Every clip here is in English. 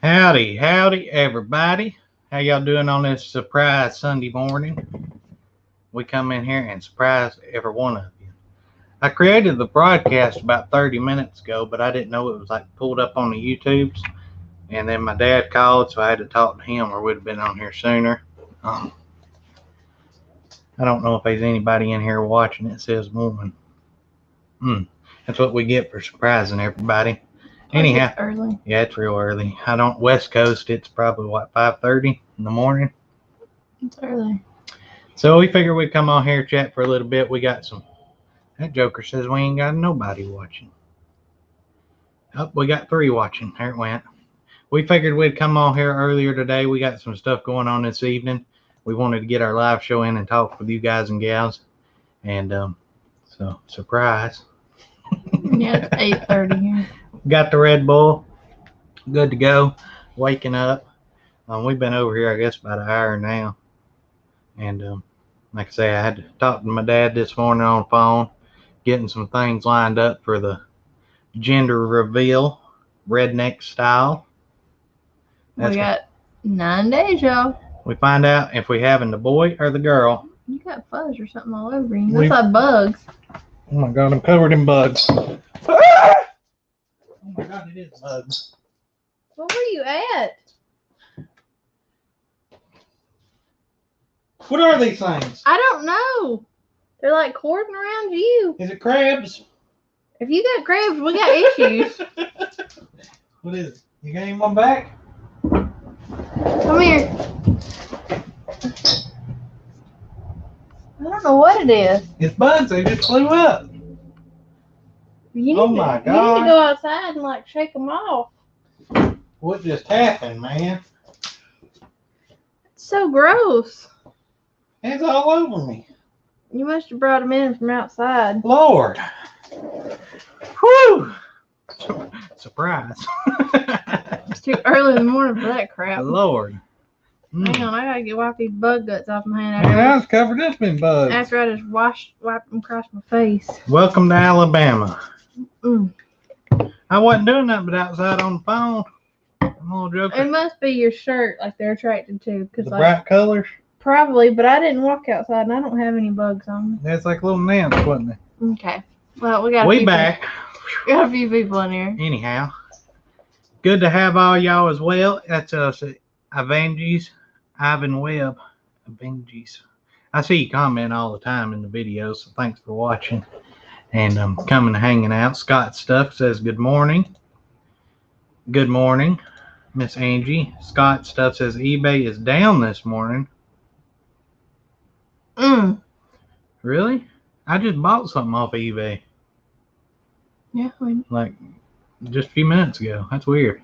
Howdy, howdy, everybody. How y'all doing on this surprise Sunday morning? We come in here and surprise every one of you. I created the broadcast about 30 minutes ago, but I didn't know it was like pulled up on the YouTubes. And then my dad called, so I had to talk to him or we'd have been on here sooner. I don't know if there's anybody in here watching. It says woman. That's what we get for surprising everybody. Anyhow, it's early. Yeah, it's real early. I don't West Coast. It's probably 5:30 in the morning. It's early. So we figured we'd come on here, chat for a little bit. We got some. That joker says we ain't got nobody watching. Oh, we got 3 watching. There it went. We figured we'd come on here earlier today. We got some stuff going on this evening. We wanted to get our live show in and talk with you guys and gals. And so surprise. Yeah, it's 8:30 here. Got the Red Bull. Good to go. Waking up. We've been over here, I guess, about an hour now. And like I say, I had to talk to my dad this morning on the phone, getting some things lined up for the gender reveal, redneck style. We got 9 days, y'all. We find out if we having the boy or the girl. You got fuzz or something all over you. Looks like bugs. Oh my God, I'm covered in bugs. Oh my God, it is bugs. Where were you at? What are these things? I don't know. They're like courting around you. Is it crabs? If you got crabs, we got issues. What is it? You got anyone back? Come here. I don't know what it is. It's bugs. They just flew up. Oh my God. You need to go outside and like shake them off. What just happened, man? It's so gross. It's all over me. You must have brought them in from outside. Lord. Whew. Surprise. It's too early in the morning for that crap. Lord. Hang on, I gotta wipe these bug guts off my hand Man, I was covered up in bugs. after I just wiped them across my face. Welcome to Alabama. Mm. I wasn't doing nothing but outside on the phone. I'm a little joker. It must be your shirt, like they're attracted to, The cause bright colors. probably. But I didn't walk outside, and I don't have any bugs on me. That's like little nymphs, wasn't it? Okay. Well, we got. We back. We got a few people in here. Anyhow, good to have all y'all as well. That's us, Avenges, Ivan Webb, Avenges. I see you comment all the time in the videos, so thanks for watching and coming and hanging out. Scott Stuff says good morning. Good morning, Miss Angie. Scott Stuff says eBay is down this morning. Really? I just bought something off of eBay. Yeah. Like just a few minutes ago. That's weird.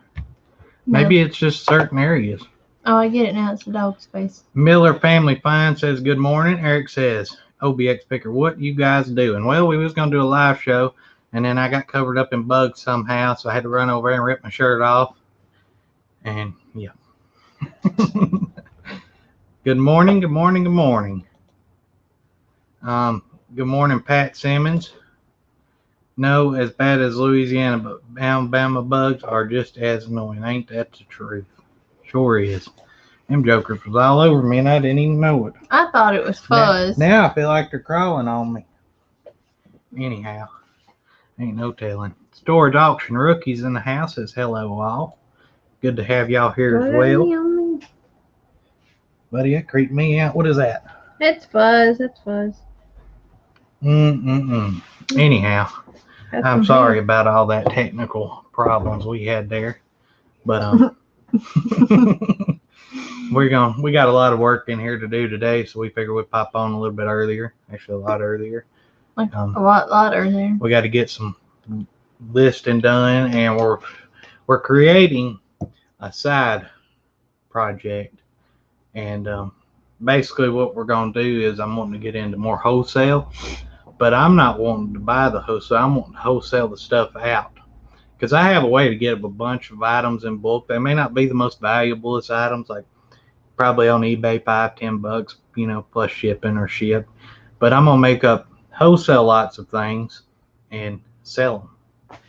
Maybe it's just certain areas. Oh, I get it now. It's the dog space. Miller Family Fine says good morning. Eric says, OBX Picker, what you guys doing? Well, we was going to do a live show, and then I got covered up in bugs somehow, so I had to run over and rip my shirt off. And, yeah. Good morning, good morning, good morning. Good morning, Pat Simmons. No, as bad as Louisiana, but Alabama bugs are just as annoying. Ain't that the truth? Sure is. Them jokers was all over me, and I didn't even know it. I thought it was fuzz. Now I feel like they're crawling on me. Anyhow, ain't no telling. Storage Auction Rookies in the house says hello all. Good to have y'all here as well. Buddy, that creeped me out. What is that? It's fuzz. It's fuzz. Anyhow, I'm sorry about all that technical problems we had there, but we got a lot of work in here to do today, so we figured we'd pop on a little bit earlier, actually a lot earlier. Like a lot earlier. We got to get some listing done, and we're creating a side project, and basically what we're going to do is I'm wanting to get into more wholesale, but I'm not wanting to buy the wholesale. I'm wanting to wholesale the stuff out, because I have a way to get a bunch of items in bulk. They may not be the most valuablest items, like probably on eBay $5-10, you know, plus shipping or ship. But I'm gonna make up wholesale lots of things and sell them.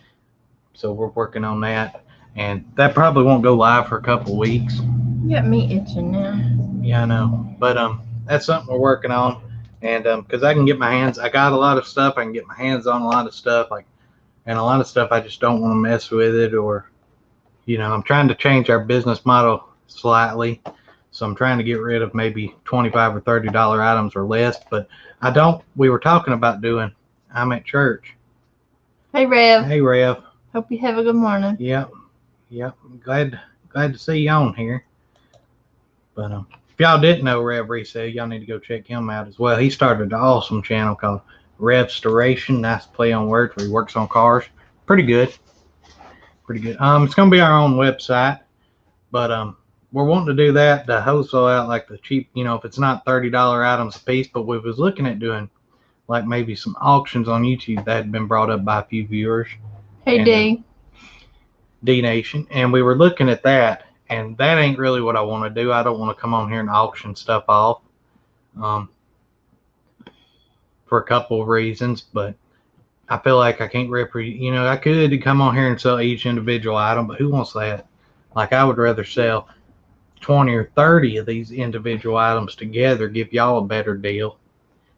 So we're working on that. and that probably won't go live for a couple weeks. You got me itching now. Yeah, I know, but that's something we're working on, and because I got a lot of stuff. I can get my hands on a lot of stuff, and a lot of stuff I just don't want to mess with it, or I'm trying to change our business model slightly. So I'm trying to get rid of maybe $25 or $30 items or less, but we were talking about doing, I'm at church. Hey, Rev. Hey, Rev. Hope you have a good morning. Yep. Glad to see you on here. But if y'all didn't know Rev Resell, y'all need to go check him out as well. He started an awesome channel called Restoration. Nice play on words where he works on cars. Pretty good. It's gonna be our own website, but we're wanting to do that to wholesale out like the cheap, if it's not $30 items a piece, but we was looking at doing like maybe some auctions on YouTube that had been brought up by a few viewers. Hey, D Nation, and we were looking at that, and that ain't really what I want to do. I don't want to come on here and auction stuff off, for a couple of reasons, but I feel like I can't I could come on here and sell each individual item, but who wants that? Like, I would rather sell 20 or 30 of these individual items together, give y'all a better deal,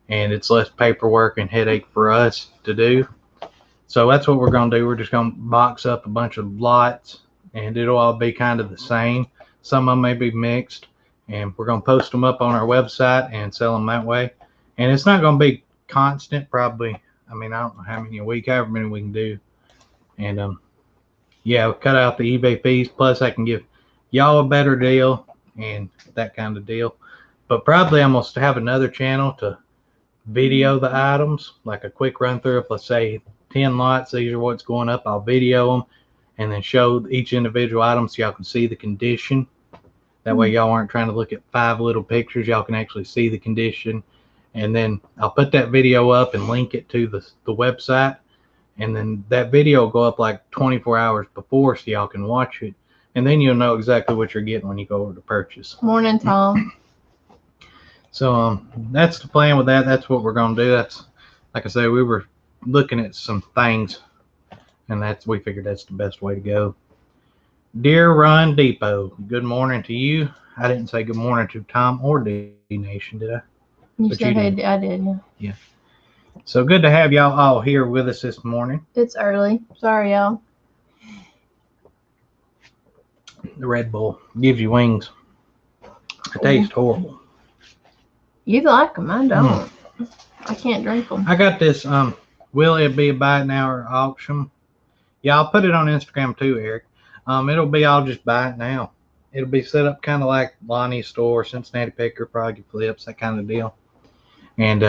and it's less paperwork and headache for us to do. So that's what we're going to do. We're just going to box up a bunch of lots, and it'll all be kind of the same. Some of them may be mixed, and we're going to post them up on our website and sell them that way. And it's not going to be constant, probably. I don't know how many a week, however many we can do. And yeah, we'll cut out the eBay fees. Plus, I can give y'all a better deal and that kind of deal. But probably I'm going to have another channel to video the items, like a quick run through of, let's say, 10 lots. These are what's going up. I'll video them and then show each individual item so y'all can see the condition. That way y'all aren't trying to look at 5 little pictures. Y'all can actually see the condition. And then I'll put that video up and link it to the website. And then that video will go up like 24 hours before so y'all can watch it. And then you'll know exactly what you're getting when you go over to purchase. Morning, Tom. So that's the plan with that. That's what we're going to do. That's, like I say, we were looking at some things, and we figured that's the best way to go. Dear Run Depot, good morning to you. I didn't say good morning to Tom or D Nation, did I? You said hey, I did, yeah. Yeah. So good to have y'all all here with us this morning. It's early. Sorry, y'all. The Red Bull gives you wings. It tastes horrible. You like them, I don't. I can't drink them. I got this, will it be a buy it now or auction? Yeah, I'll put it on Instagram too, Eric. It'll be, I'll just buy it now. It'll be set up kind of like Lonnie's store, Cincinnati Picker, Proggy Flips, that kind of deal. And,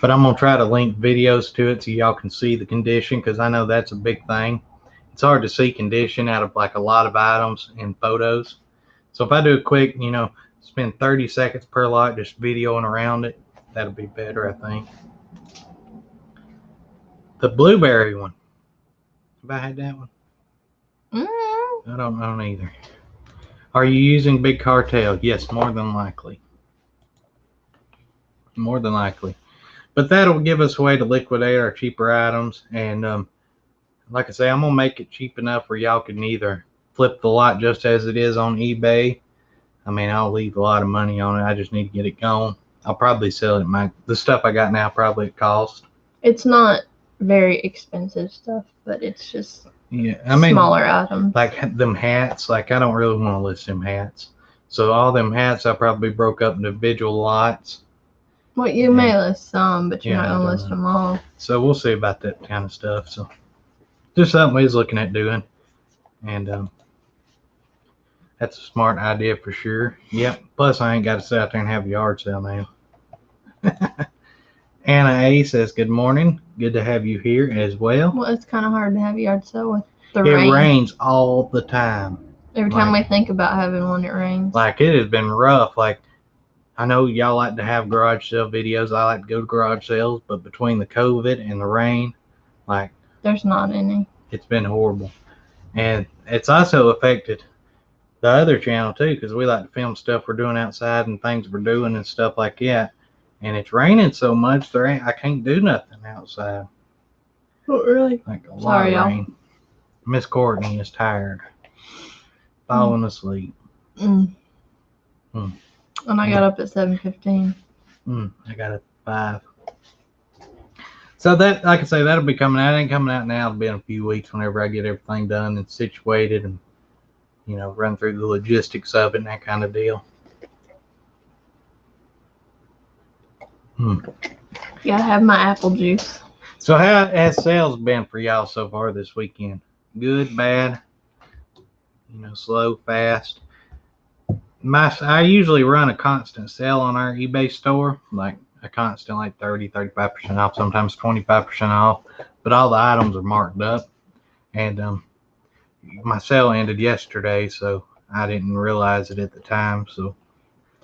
but I'm going to try to link videos to it so y'all can see the condition, because I know that's a big thing. It's hard to see condition out of like a lot of items in photos. So if I do a quick, spend 30 seconds per lot just videoing around it, that'll be better, I think. The blueberry one. Have I had that one? I don't know either. Are you using Big Cartel? Yes, more than likely. More than likely. But that'll give us a way to liquidate our cheaper items. And like I say, I'm going to make it cheap enough where y'all can either flip the lot just as it is on eBay. I'll leave a lot of money on it. I just need to get it going. I'll probably sell it. The stuff I got now probably at cost. It's not very expensive stuff, but it's just smaller items. Like them hats, like I don't really want to list them hats. So all them hats I probably broke up into individual lots. Well, you may list some, but you're not going to list them all. So we'll see about that kind of stuff. So just something we was looking at doing. And that's a smart idea for sure. Yep. Plus I ain't got to sit out there and have a yard sale now. Anna A says, good morning. Good to have you here as well. Well, it's kind of hard to have a yard sale with the rain. It rains all the time. Every time we think about having one, it rains. Like, it has been rough. Like, I know y'all like to have garage sale videos. I like to go to garage sales, but between the COVID and the rain, like, there's not any. It's been horrible. And it's also affected the other channel too, because we like to film stuff we're doing outside and things we're doing and stuff like that. And it's raining so much, I can't do nothing outside. Oh, really? Like a lot of rain. Miss Courtney is tired. falling asleep. And I got up at 7:15. I got at 5. So that, like I say, that'll be coming out. It ain't coming out now. It'll be in a few weeks whenever I get everything done and situated and, run through the logistics of it and that kind of deal. Yeah, I have my apple juice. So how has sales been for y'all so far this weekend? Good, bad? Slow, fast? I usually run a constant sale on our eBay store, like a constant, like 30, 35% off, sometimes 25% off, but all the items are marked up. And my sale ended yesterday, so I didn't realize it at the time. So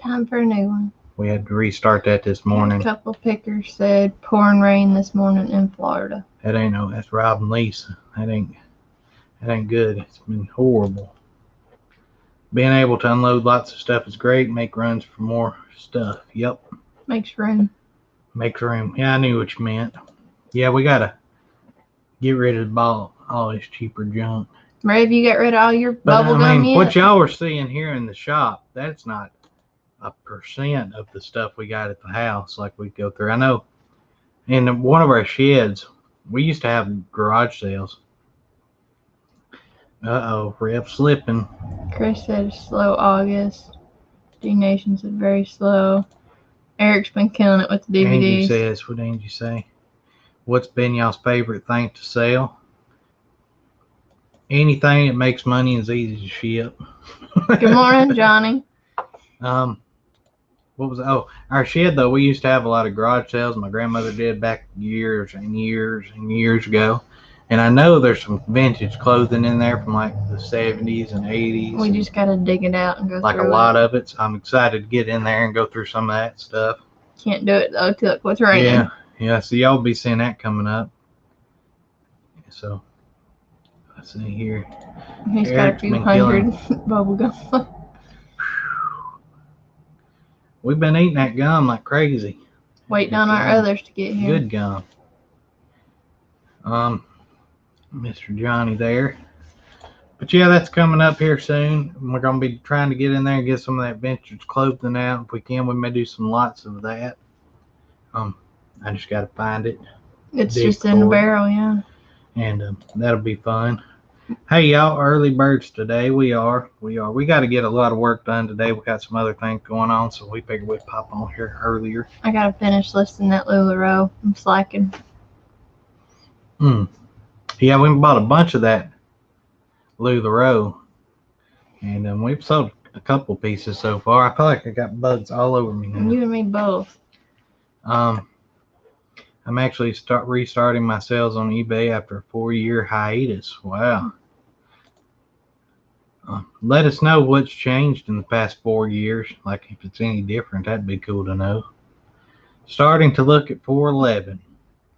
time for a new one. We had to restart that this morning. A couple of pickers said pouring rain this morning in Florida. That's Rob and Lisa. That ain't good. It's been horrible. Being able to unload lots of stuff is great. Make runs for more stuff. Yep. Makes room. Makes room. Yeah, I knew what you meant. Yeah, we gotta get rid of all this cheaper junk. Ray, have you got rid of all your bubble gum yet? What y'all are seeing here in the shop, that's not a percent of the stuff we got at the house like we go through. I know in one of our sheds, we used to have garage sales. Rep slipping. Chris said slow August. D-Nation said very slow. Eric's been killing it with the DVDs. Angie says, what did Angie say? What's been y'all's favorite thing to sell? Anything that makes money is easy to ship. Good morning, Johnny. What was it? Oh, our shed though, we used to have a lot of garage sales. My grandmother did back years and years and years ago. And I know there's some vintage clothing in there from like the 70s and 80s. We just got to dig it out and go like through a lot of it. So I'm excited to get in there and go through some of that stuff. Can't do it though till it quits raining. Yeah. So y'all be seeing that coming up. So let's see here. He's got a few hundred bubble gum. We've been eating that gum like crazy. Waiting on our others to get here. Good gum. Mr. Johnny there. But yeah, that's coming up here soon. We're going to be trying to get in there and get some of that vintage clothing out. If we can, we may do some lots of that. I just got to find it. It's just in the barrel, yeah. And that'll be fun. Hey, y'all, early birds today. We got to get a lot of work done today. We got some other things going on, so we figured we'd pop on here earlier. I got to finish listing that LuLaRoe. I'm slacking. Yeah, we bought a bunch of that LuLaRoe, and we've sold a couple pieces so far. I feel like I got bugs all over me now. You and me both. I'm actually restarting my sales on eBay after a 4-year hiatus. Wow. Let us know what's changed in the past 4 years. Like if it's any different, that'd be cool to know. Starting to look at 411.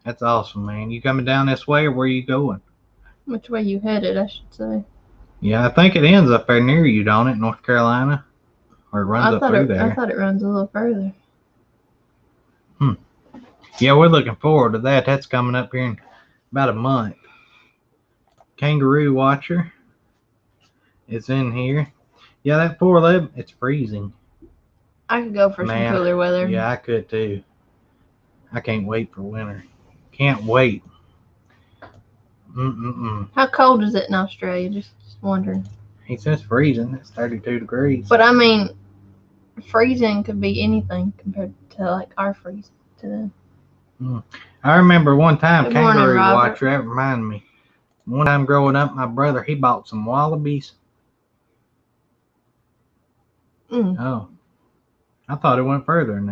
That's awesome, man. You coming down this way or where you going? Which way you headed, I should say. Yeah, I think it ends up there near you, don't it? North Carolina? Or it runs up through there. I thought it runs a little further. Yeah, we're looking forward to that. That's coming up here in about a month. Kangaroo Watcher is in here. Yeah, that 411, it's freezing. I could go for some cooler weather. Yeah, I could too. I can't wait for winter. Can't wait. How cold is it in Australia? Just wondering. He says freezing. It's 32 degrees. But I mean, freezing could be anything compared to like our freezing to them. I remember one time, Good Kangaroo morning, Watcher, that reminded me. One time growing up, my brother, he bought some wallabies. Oh. I thought it went further than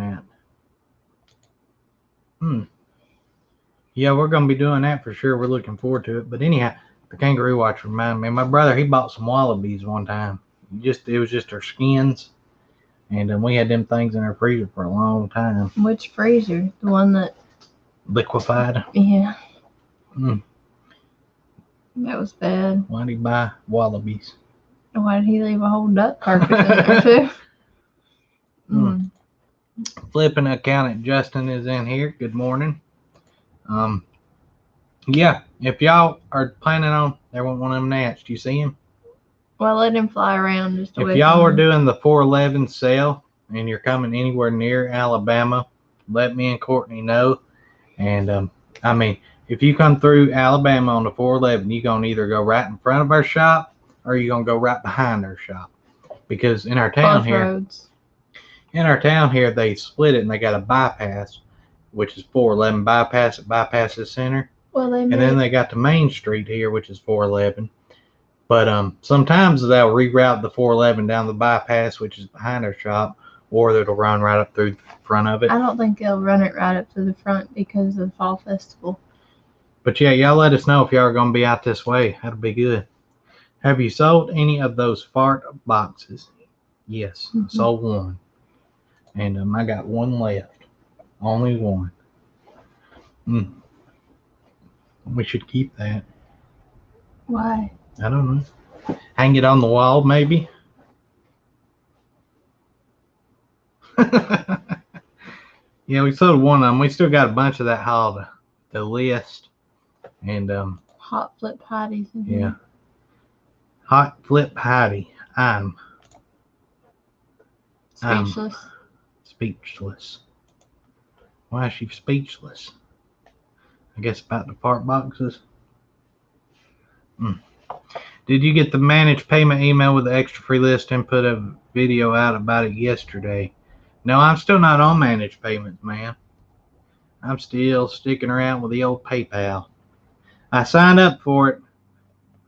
that. Yeah, we're going to be doing that for sure. We're looking forward to it. But anyhow, the Kangaroo Watcher reminded me. My brother, he bought some wallabies one time. It was just their skins. And we had them things in our freezer for a long time. Which freezer? The one that... Liquefied? Yeah. That was bad. Why did he buy wallabies? Why did he leave a whole duck carcass in there too? Flipping accountant Justin is in here. Good morning. Yeah, if y'all are planning on, there went one of them gnats. Do you see him? Well, let him fly around just away If y'all are from doing the 411 sale and you're coming anywhere near Alabama, let me and Courtney know. And I mean, if you come through Alabama on the 411, you're going to either go right in front of our shop or you're going to go right behind our shop. Because in our town both here, roads. they split it and they got a bypass, which is 411 bypass. It bypasses center. Well, And then they got the main street here, which is 411. But sometimes they'll reroute the 411 down the bypass, which is behind our shop, or it'll run right up through the front of it. I don't think they'll run it right up to the front because of the fall festival. But yeah, y'all let us know if y'all are going to be out this way. That'll be good. Have you sold any of those fart boxes? Yes, sold one. And I got one left. Only one. We should keep that. Why? I don't know. Hang it on the wall, maybe. Yeah, we sold one of them. We still got a bunch of that hauled the list. And Hot flip patties. Yeah. Hot flip Heidi. I'm speechless. Why is she speechless? I guess about the fart boxes. Did you get the managed payment email with the extra free list and put a video out about it yesterday? No, I'm still not on managed payments, man. I'm still sticking around with the old PayPal. I signed up for it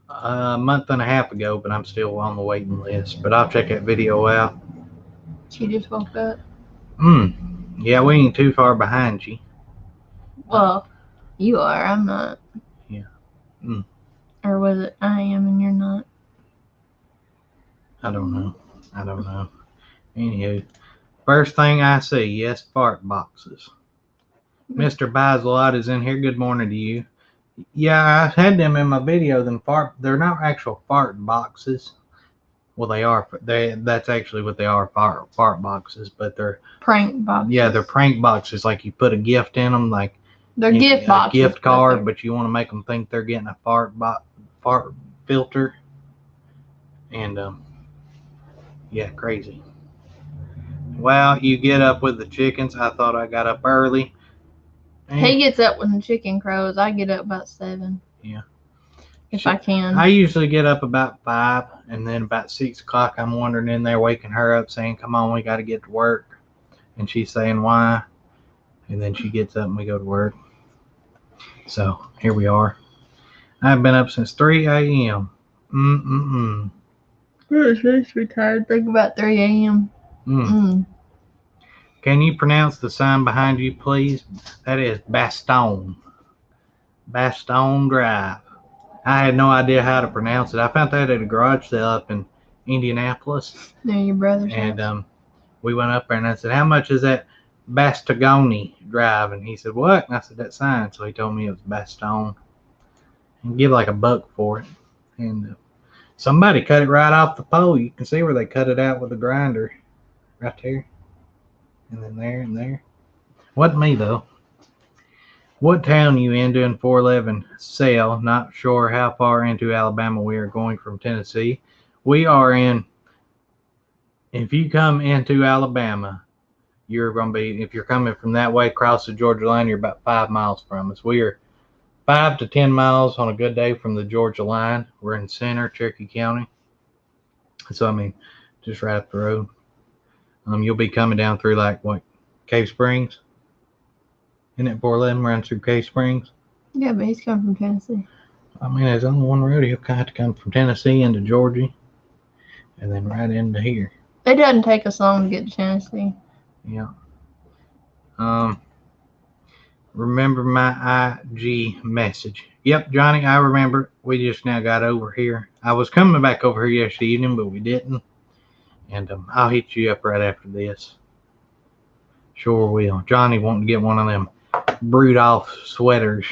a month and a half ago, but I'm still on the waiting list. But I'll check that video out. She just woke up. Yeah, we ain't too far behind you. Well, you are. I'm not. Yeah. Or was it I am and you're not? I don't know. Anywho, first thing I see, yes, fart boxes. Mr. Buys a Lot is in here. Good morning to you. Yeah, I had them in my video. They're not actual fart boxes. Well, they are. That's actually what they are, fart boxes. But they're prank boxes. Yeah, they're prank boxes. Like you put a gift in them, like they're gift boxes, a gift card. But you want to make them think they're getting a fart filter. And yeah, crazy. Well, you get up with the chickens. I thought I got up early. He gets up when the chicken crows. I get up about 7. Yeah. If I can. I usually get up about 5, and then about 6 o'clock, I'm wandering in there, waking her up, saying, "Come on, we got to get to work." And she's saying, "Why?" And then she gets up and we go to work. So here we are. I've been up since 3 a.m. You're supposed to be tired. Think about 3 a.m. Can you pronounce the sign behind you, please? That is Bastogne Drive. I had no idea how to pronounce it. I found that at a garage sale up in Indianapolis. Near your brother's house. And we went up there and I said, "How much is that Bastogne Drive?" And he said, "What?" And I said, "That sign." So he told me it was Bastogne. And give like $1 for it. And somebody cut it right off the pole. You can see where they cut it out with a grinder. Right there. And then there and there. Wasn't me though. What town you in doing 411 sale? Not sure how far into Alabama we are going from Tennessee. We are in, if you come into Alabama, you're going to be, if you're coming from that way across the Georgia line, you're about 5 miles from us. We are 5 to 10 miles on a good day from the Georgia line. We're in center, Cherokee County. So, I mean, just right up the road. You'll be coming down through like what, Cave Springs? Isn't it 411 runs through Cave Springs? Yeah, but he's coming from Tennessee. I mean, there's only one road. He'll have to come from Tennessee into Georgia and then right into here. It doesn't take us long to get to Tennessee. Yeah. Remember my IG message? Yep, Johnny, I remember. We just now got over here. I was coming back over here yesterday evening, but we didn't. And I'll hit you up right after this. Sure will. Johnny wanting to get one of them brewed off sweaters.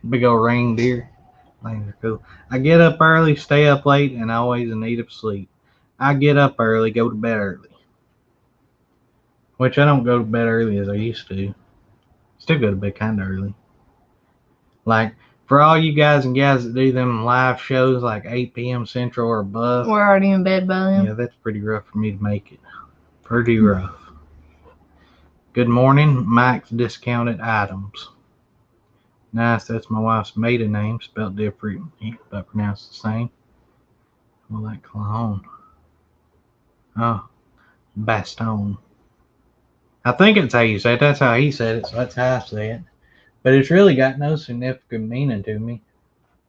Big old reindeer. Things are cool. I get up early, stay up late, and always in need of sleep. I get up early, go to bed early. Which I don't go to bed early as I used to. Still go to bed kind of early. Like For all you guys and gals that do them live shows like 8 p.m. Central or above. We're already in bed by then. Yeah, that's pretty rough for me to make it. Pretty rough. Good morning, Mike's Discounted Items. Nice, that's my wife's maiden name, spelled differently, but pronounced the same. Well, that cologne. Oh, Baston. I think it's how you say it. That's how he said it, so that's how I say it. But it's really got no significant meaning to me.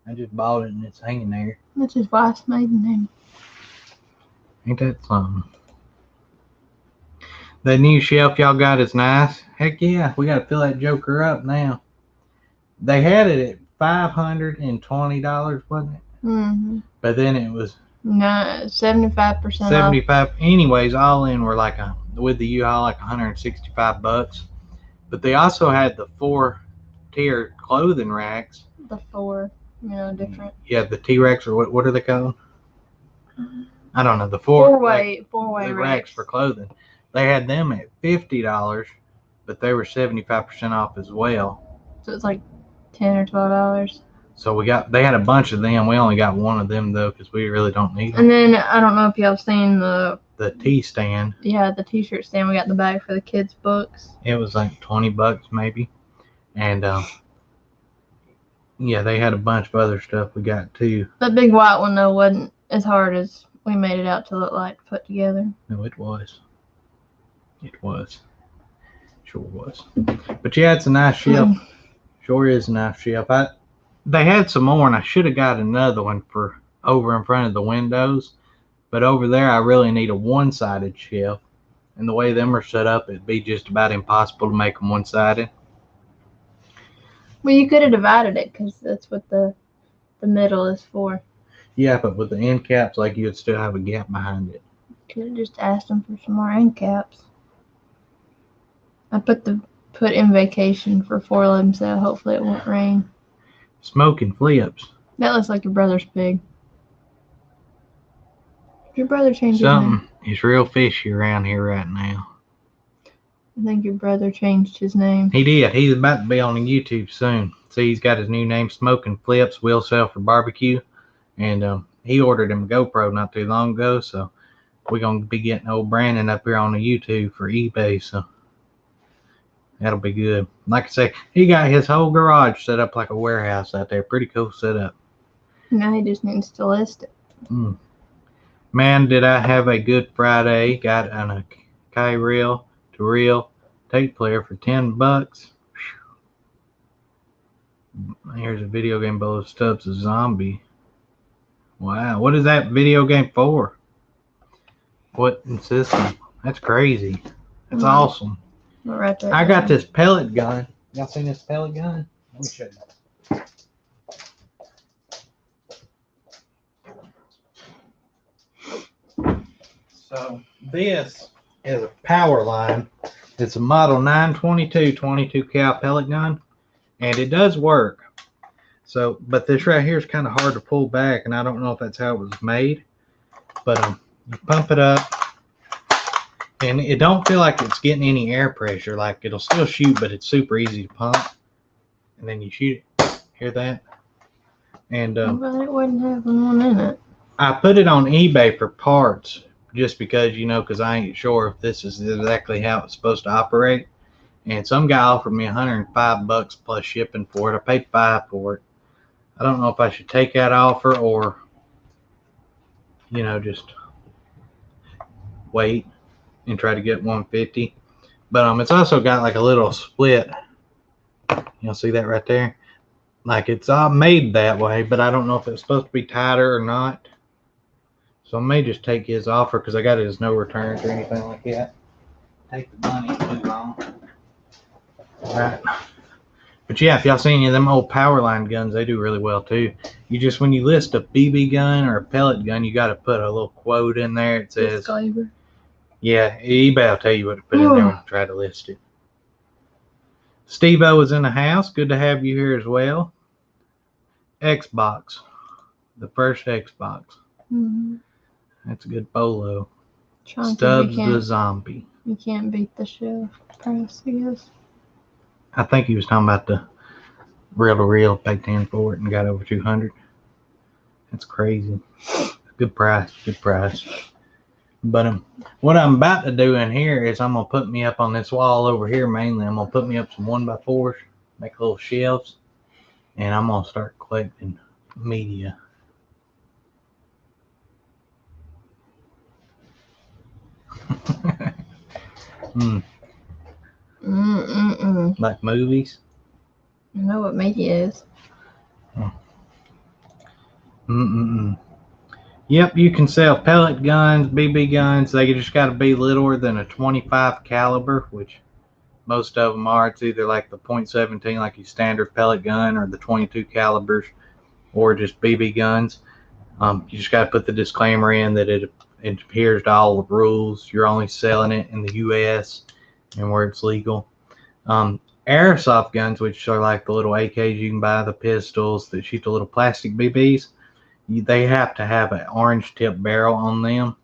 I just bought it and it's hanging there. That's his wife's maiden name. Ain't that something? That new shelf y'all got is nice. Heck yeah, we got to fill that joker up now. They had it at $520, wasn't it? Mm-hmm. But then it was 75% 75. Anyways, all in were like with the U-Haul like $165. But they also had the 4-tier clothing racks. The 4, different. Yeah, the T-Rex, or what are they called? I don't know. The four-way racks for clothing. They had them at $50, but they were 75% off as well. So it's like $10 or $12. So they had a bunch of them. We only got one of them though, because we really don't need them. And then I don't know if y'all seen the tea stand. Yeah, the t-shirt stand. We got the bag for the kids' books. It was like $20 maybe, and yeah, they had a bunch of other stuff we got too. The big white one though wasn't as hard as we made it out to look like put together. No, it was. It was. Sure was. But yeah, it's a nice shelf. Sure is a nice shelf. They had some more, and I should have got another one for over in front of the windows. But over there, I really need a one-sided shelf. And the way them are set up, it'd be just about impossible to make them one-sided. Well, you could have divided it, because that's what the middle is for. Yeah, but with the end caps, like, you'd still have a gap behind it. Could have just asked them for some more end caps. I put in vacation for 411 sale. Hopefully it won't rain. Smoking flips. That looks like your brother's pig. Your brother changed his name. Something is real fishy around here right now. I think your brother changed his name. He did. He's about to be on YouTube soon. See, he's got his new name, Smoking Flips, will sell for barbecue. And he ordered him a GoPro not too long ago, so we're going to be getting old Brandon up here on the YouTube for eBay, so that'll be good. Like I say, he got his whole garage set up like a warehouse out there. Pretty cool setup. Now he just needs to list it. Man, did I have a good Friday. Got an Akai reel to reel tape player for $10. Here's a video game Bolo Stubbs, a zombie. Wow, what is that video game for? What system? That's crazy. That's awesome. Right there. I got this pellet gun. Y'all seen this pellet gun? Let me show you. So this is a power line. It's a model 922 22 cal pellet gun, and it does work. So, but this right here is kind of hard to pull back, and I don't know if that's how it was made. But you pump it up, and it don't feel like it's getting any air pressure. Like, it'll still shoot, but it's super easy to pump. And then you shoot it. Hear that? And but it wouldn't have one in it. I put it on eBay for parts, just because, because I ain't sure if this is exactly how it's supposed to operate. And some guy offered me $105 plus shipping for it. I paid $5 for it. I don't know if I should take that offer or, just wait and try to get $150. But it's also got like a little split. You'll see that right there. Like, it's all made that way, but I don't know if it's supposed to be tighter or not. So I may just take his offer, because I got it as no returns or anything like that. Take the money and move on. Right. But yeah, if y'all seen any of them old power line guns, they do really well too. When you list a BB gun or a pellet gun, you got to put a little quote in there. It says, disclaimer. Yeah, eBay will tell you what to put in there when you try to list it. Steve-O is in the house. Good to have you here as well. Xbox. The first Xbox. That's a good bolo. Stubbs the zombie. You can't beat the shelf price, I guess. I think he was talking about reel to reel, paid 10 for it, and got over 200. That's crazy. Good price, good price. But what I'm about to do in here is I'm gonna put me up on this wall over here mainly. I'm gonna put me up some 1x4s, make little shelves, and I'm gonna start collecting media. Like movies. I know what media is. Yep, you can sell pellet guns, BB guns. They just got to be littler than a 25 caliber, which most of them are. It's either like the .17, like your standard pellet gun, or the 22 calibers, or just BB guns. You just got to put the disclaimer in that it adheres to all the rules. You're only selling it in the U.S. and where it's legal. Airsoft guns, which are like the little AKs you can buy, the pistols that shoot the little plastic BBs, they have to have an orange tip barrel on them,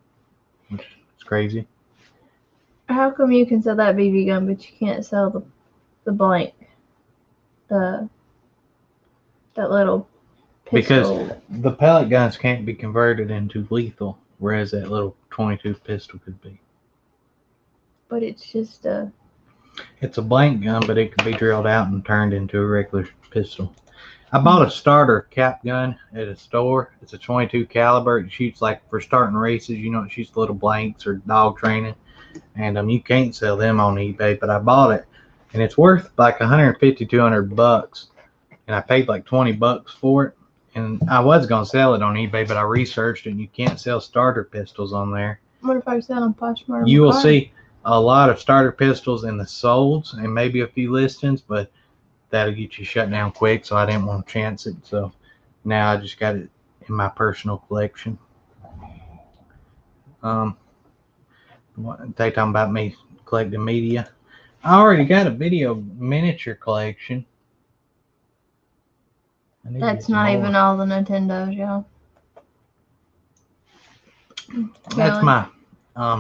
which is crazy. How come you can sell that BB gun, but you can't sell the blank, that little pistol? Because the pellet guns can't be converted into lethal, whereas that little 22 pistol could be. But it's just It's a blank gun, but it can be drilled out and turned into a regular pistol. I bought a starter cap gun at a store. It's a 22 caliber. It shoots like for starting races. You know, it shoots little blanks or dog training. And you can't sell them on eBay, but I bought it. And it's worth like 150, 200 bucks. And I paid like 20 bucks for it. And I was going to sell it on eBay, but I researched it, and you can't sell starter pistols on there. What if I sell on Poshmark? You will see a lot of starter pistols in the solds and maybe a few listings, but that'll get you shut down quick, so I didn't want to chance it. So now I just got it in my personal collection. They talking about me collecting media. I already got a video miniature collection. That's not even all the Nintendos, y'all. That's my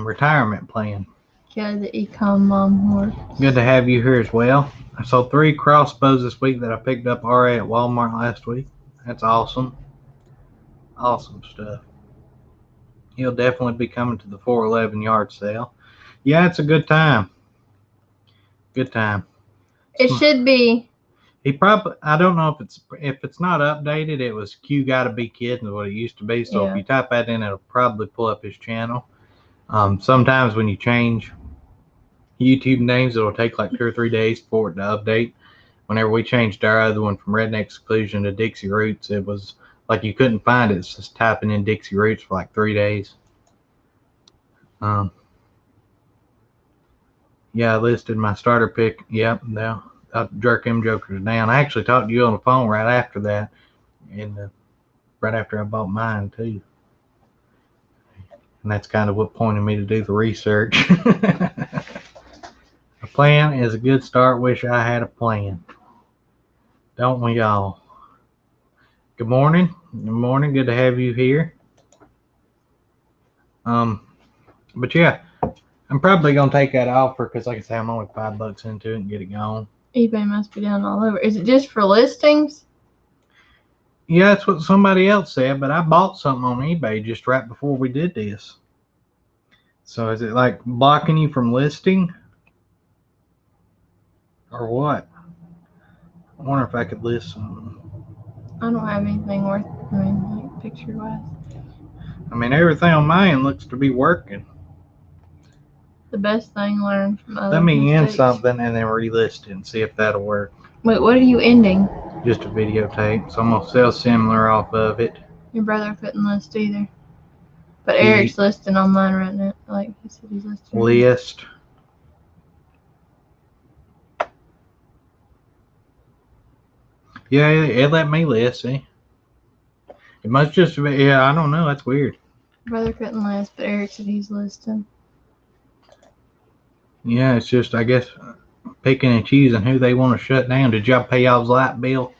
retirement plan. Kelly, the ecom mom works. Good to have you here as well. I sold 3 crossbows this week that I picked up already at Walmart last week. That's awesome. Awesome stuff. He'll definitely be coming to the 411 yard sale. Yeah, it's a good time. Good time. It should be. He probably, I don't know if it's not updated. It was Q Gotta Be Kidding is what it used to be. So if you type that in, it'll probably pull up his channel. Sometimes when you change YouTube names, it'll take like 2 or 3 days for it to update. Whenever we changed our other one from Redneck Exclusion to Dixie Roots, it was like you couldn't find it. It's just typing in Dixie Roots for like 3 days. Yeah, I listed my starter pick. Yep, now I'll jerk them jokers down. I actually talked to you on the phone right after that, and right after I bought mine too. And that's kind of what pointed me to do the research. A plan is a good start. Wish I had a plan. Don't we all? Good morning. Good morning. Good to have you here. But yeah, I'm probably gonna take that offer because, like I say, I'm only $5 into it and get it gone. eBay must be down all over. Is it just for listings? Yeah, that's what somebody else said, but I bought something on eBay just right before we did this. So is it like blocking you from listing? Or what? I wonder if I could list something. I don't have anything worth, like picture-wise. I mean, everything on my end looks to be working. The best thing learned from other Let me end mistakes. something and then relist it and see if that'll work. Wait, what are you ending? Just a videotape. So I'm going to sell similar off of it. Your brother couldn't list either. But Eric's listing on mine right now. Like he said he's listing. List. Yeah, it let me list, see? It must just be, yeah, I don't know. That's weird. Your brother couldn't list, but Eric said he's listing. Yeah, it's just, I guess, picking and choosing who they want to shut down. Did y'all pay y'all's light bill?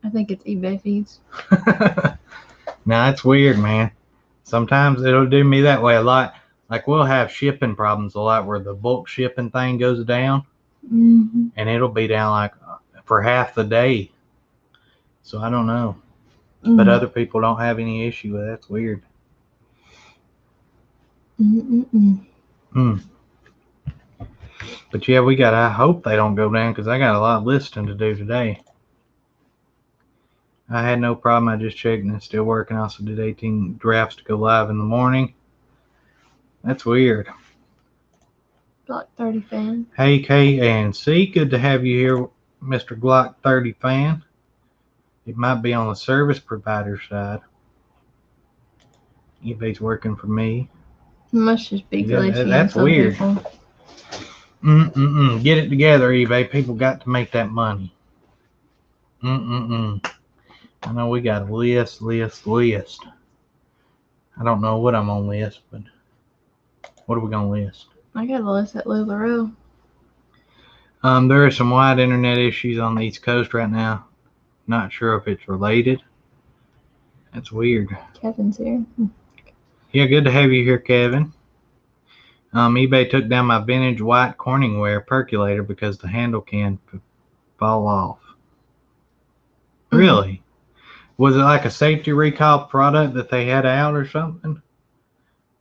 I think it's eBay fees. Now, that's weird, man. Sometimes it'll do me that way a lot. Like, we'll have shipping problems a lot where the bulk shipping thing goes down. Mm-hmm. And it'll be down like for half the day. So I don't know. But other people don't have any issue with it. That's weird. But yeah, I hope they don't go down because I got a lot of listing to do today. I had no problem. I just checked and it's still working. I also did 18 drafts to go live in the morning. That's weird. Glock 30 fan. Hey, K and C, good to have you here, Mr. Glock 30 fan. It might be on the service provider side. eBay's working for me. It must just be glitchy. That's weird. People. Get it together, eBay. People got to make that money. I know we got a list. I don't know what I'm on list, but what are we gonna list? I got a list at LuLaRoe. There are some wide internet issues on the East Coast right now. Not sure if it's related. That's weird. Kevin's here. Yeah, good to have you here, Kevin. eBay took down my vintage white Corningware percolator because the handle can fall off. Really? Was it like a safety recall product that they had out or something?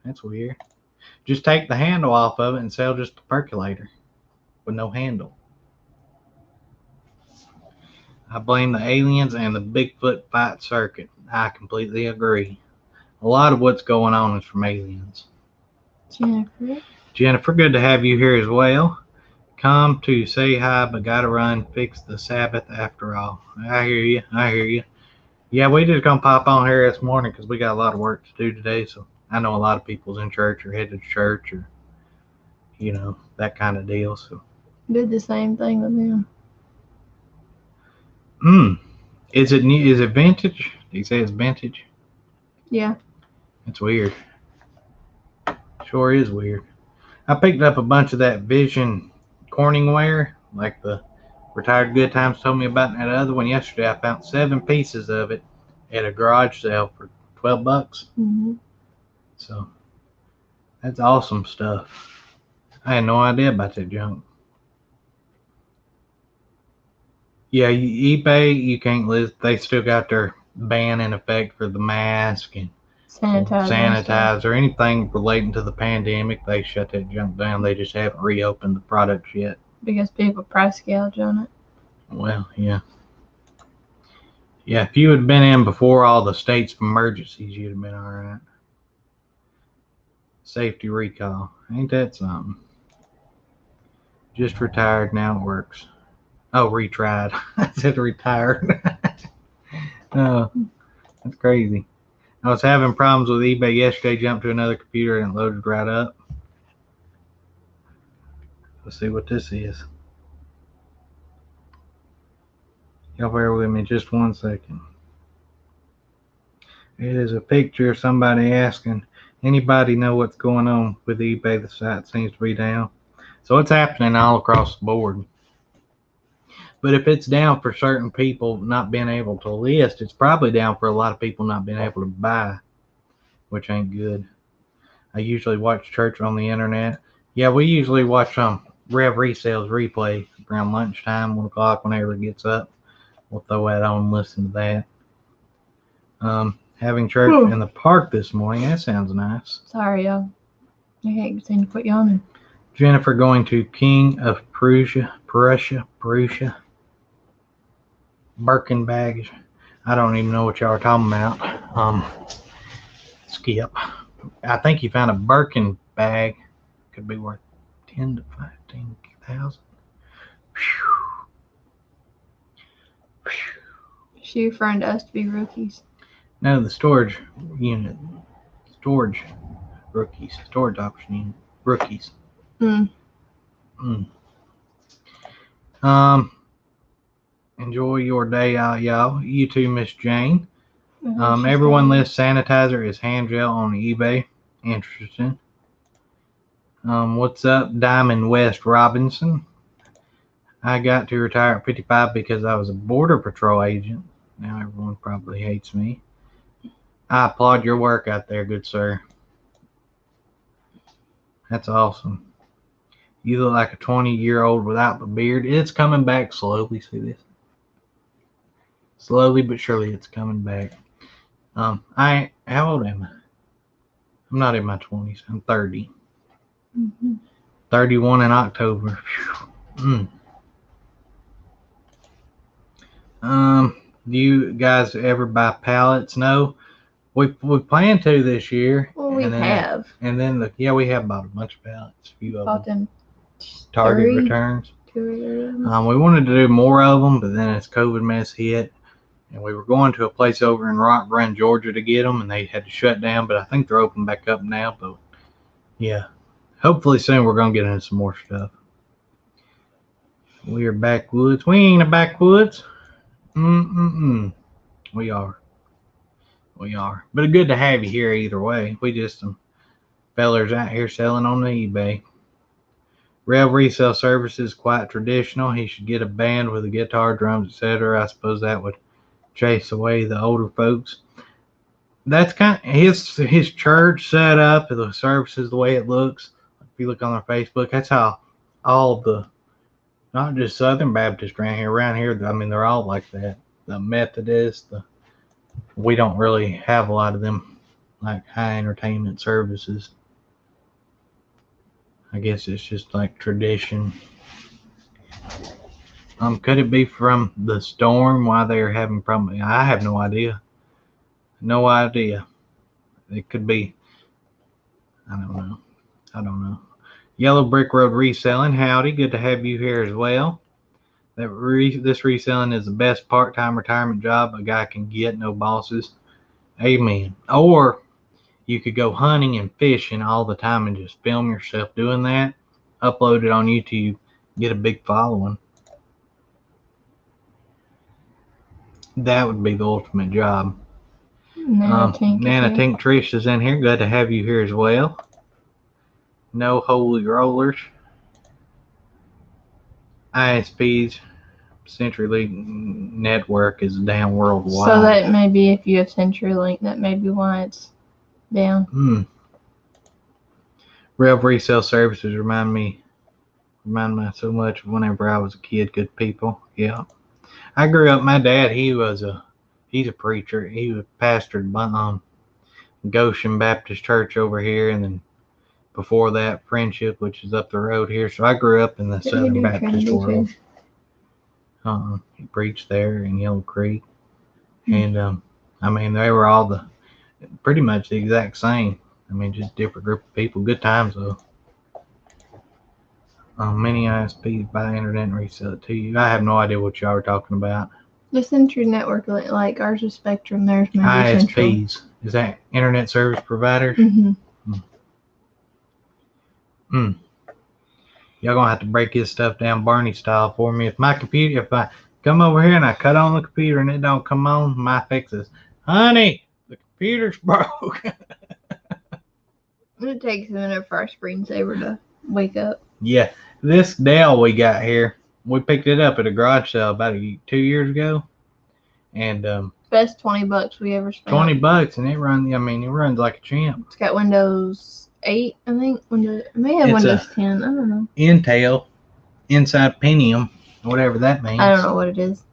That's weird. Just take the handle off of it and sell just the percolator with no handle. I blame the aliens and the Bigfoot fight circuit. I completely agree. A lot of what's going on is from aliens. Jennifer, good to have you here as well. Come to say hi, but gotta run, fix the Sabbath after all. I hear you. Yeah, we just gonna pop on here this morning because we got a lot of work to do today. So I know a lot of people's in church or headed to church or, that kind of deal. So did the same thing with them. Is it new? Is it vintage? Do you say it's vintage? Yeah. It's weird. Sure is weird. I picked up a bunch of that Vision Corningware, like the Retired Good Times told me about, and that other one yesterday. I found 7 pieces of it at a garage sale for $12. So that's awesome stuff. I had no idea about that junk. Yeah, eBay, you can't list. They still got their ban in effect for the mask and sanitize or anything relating to the pandemic. They shut that junk down. They just haven't reopened the products yet. Because people price gouge on it. Well, yeah. Yeah, if you had been in before all the states of emergencies, you'd have been all right. Safety recall. Ain't that something? Just retired, now it works. Oh, retried. I said retired. Oh, that's crazy. I was having problems with eBay yesterday. Jumped to another computer and it loaded right up. Let's see what this is. Y'all bear with me just 1 second. It is a picture of somebody asking, anybody know what's going on with eBay? The site seems to be down. So it's happening all across the board. But if it's down for certain people not being able to list, it's probably down for a lot of people not being able to buy, which ain't good. I usually watch church on the internet. Yeah, we usually watch Rev Resale's replay around lunchtime, 1 o'clock, whenever it gets up. We'll throw that on and listen to that. Having church in the park this morning. That sounds nice. Sorry, y'all. I hate to quit yawning. Jennifer going to King of Prussia. Birkin bags. I don't even know what y'all are talking about. Skip. I think you found a Birkin bag. Could be worth 10 to 15,000. She referring to us to be rookies. No, the storage unit. Storage rookies. Storage option unit. Rookies. Enjoy your day out, y'all. You too, Miss Jane. Everyone lists sanitizer as hand gel on eBay. Interesting. What's up, Diamond West Robinson? I got to retire at 55 because I was a border patrol agent. Now everyone probably hates me. I applaud your work out there, good sir. That's awesome. You look like a 20-year-old without the beard. It's coming back slowly. See this? Slowly but surely, it's coming back. How old am I? I'm not in my 20s. I'm 30. 31 in October. Mm. Do you guys ever buy pallets? No. We plan to this year. Well, we have. And then we have bought a bunch of pallets. A few of Bought them. them Target 3, returns. 2 or 3 of them. We wanted to do more of them, but then as COVID mess hit, and we were going to a place over in Rock Run, Georgia to get them, and they had to shut down, but I think they're open back up now. But yeah, hopefully soon we're going to get into some more stuff. We are backwoods. We ain't a backwoods. We are. But it's good to have you here either way. We just some fellers out here selling on the eBay. Resell service is quite traditional. He should get a band with a guitar, drums, etc. I suppose that would chase away the older folks. That's kind of his church set up. The service is the way it looks. If you look on their Facebook, that's how all the, not just Southern Baptist around here. I mean, they're all like that. The Methodist, we don't really have a lot of them like high entertainment services. I guess it's just like tradition. Could it be from the storm why they're having problems? I have no idea. No idea. It could be. I don't know. Yellow Brick Road Reselling. Howdy. Good to have you here as well. This reselling is the best part-time retirement job a guy can get. No bosses. Amen. Or you could go hunting and fishing all the time and just film yourself doing that. Upload it on YouTube. Get a big following. That would be the ultimate job. Nana Tink Trish is in here. Glad to have you here as well. No holy rollers. ISPs, CenturyLink network is down worldwide. So that may be if you have CenturyLink, that may be why it's down. Resell services remind me so much of whenever I was a kid. Good people. Yeah. I grew up, my dad, he's a preacher. He was pastored Goshen Baptist Church over here, and then before that, Friendship, which is up the road here. So I grew up in the Southern Baptist world. He preached there in Yellow Creek. And, I mean, they were all pretty much the exact same. I mean, just different group of people. Good times, though. Many ISPs buy internet and resell it to you. I have no idea what y'all are talking about. The Century Network, like ours is Spectrum, theirs may be ISPs. Central. Is that internet service providers? Y'all gonna have to break his stuff down Barney style for me. If I come over here and I cut on the computer and it don't come on, my fix is, honey, the computer's broke. It takes a minute for our screensaver to wake up. Yeah, this Dell we got here, we picked it up at a garage sale about 2 years ago, and best $20 we ever spent. $20, and it runs like a champ. It's got Windows 8, I think. It may have Windows 10. I don't know. Intel, inside Pentium, whatever that means. I don't know what it is.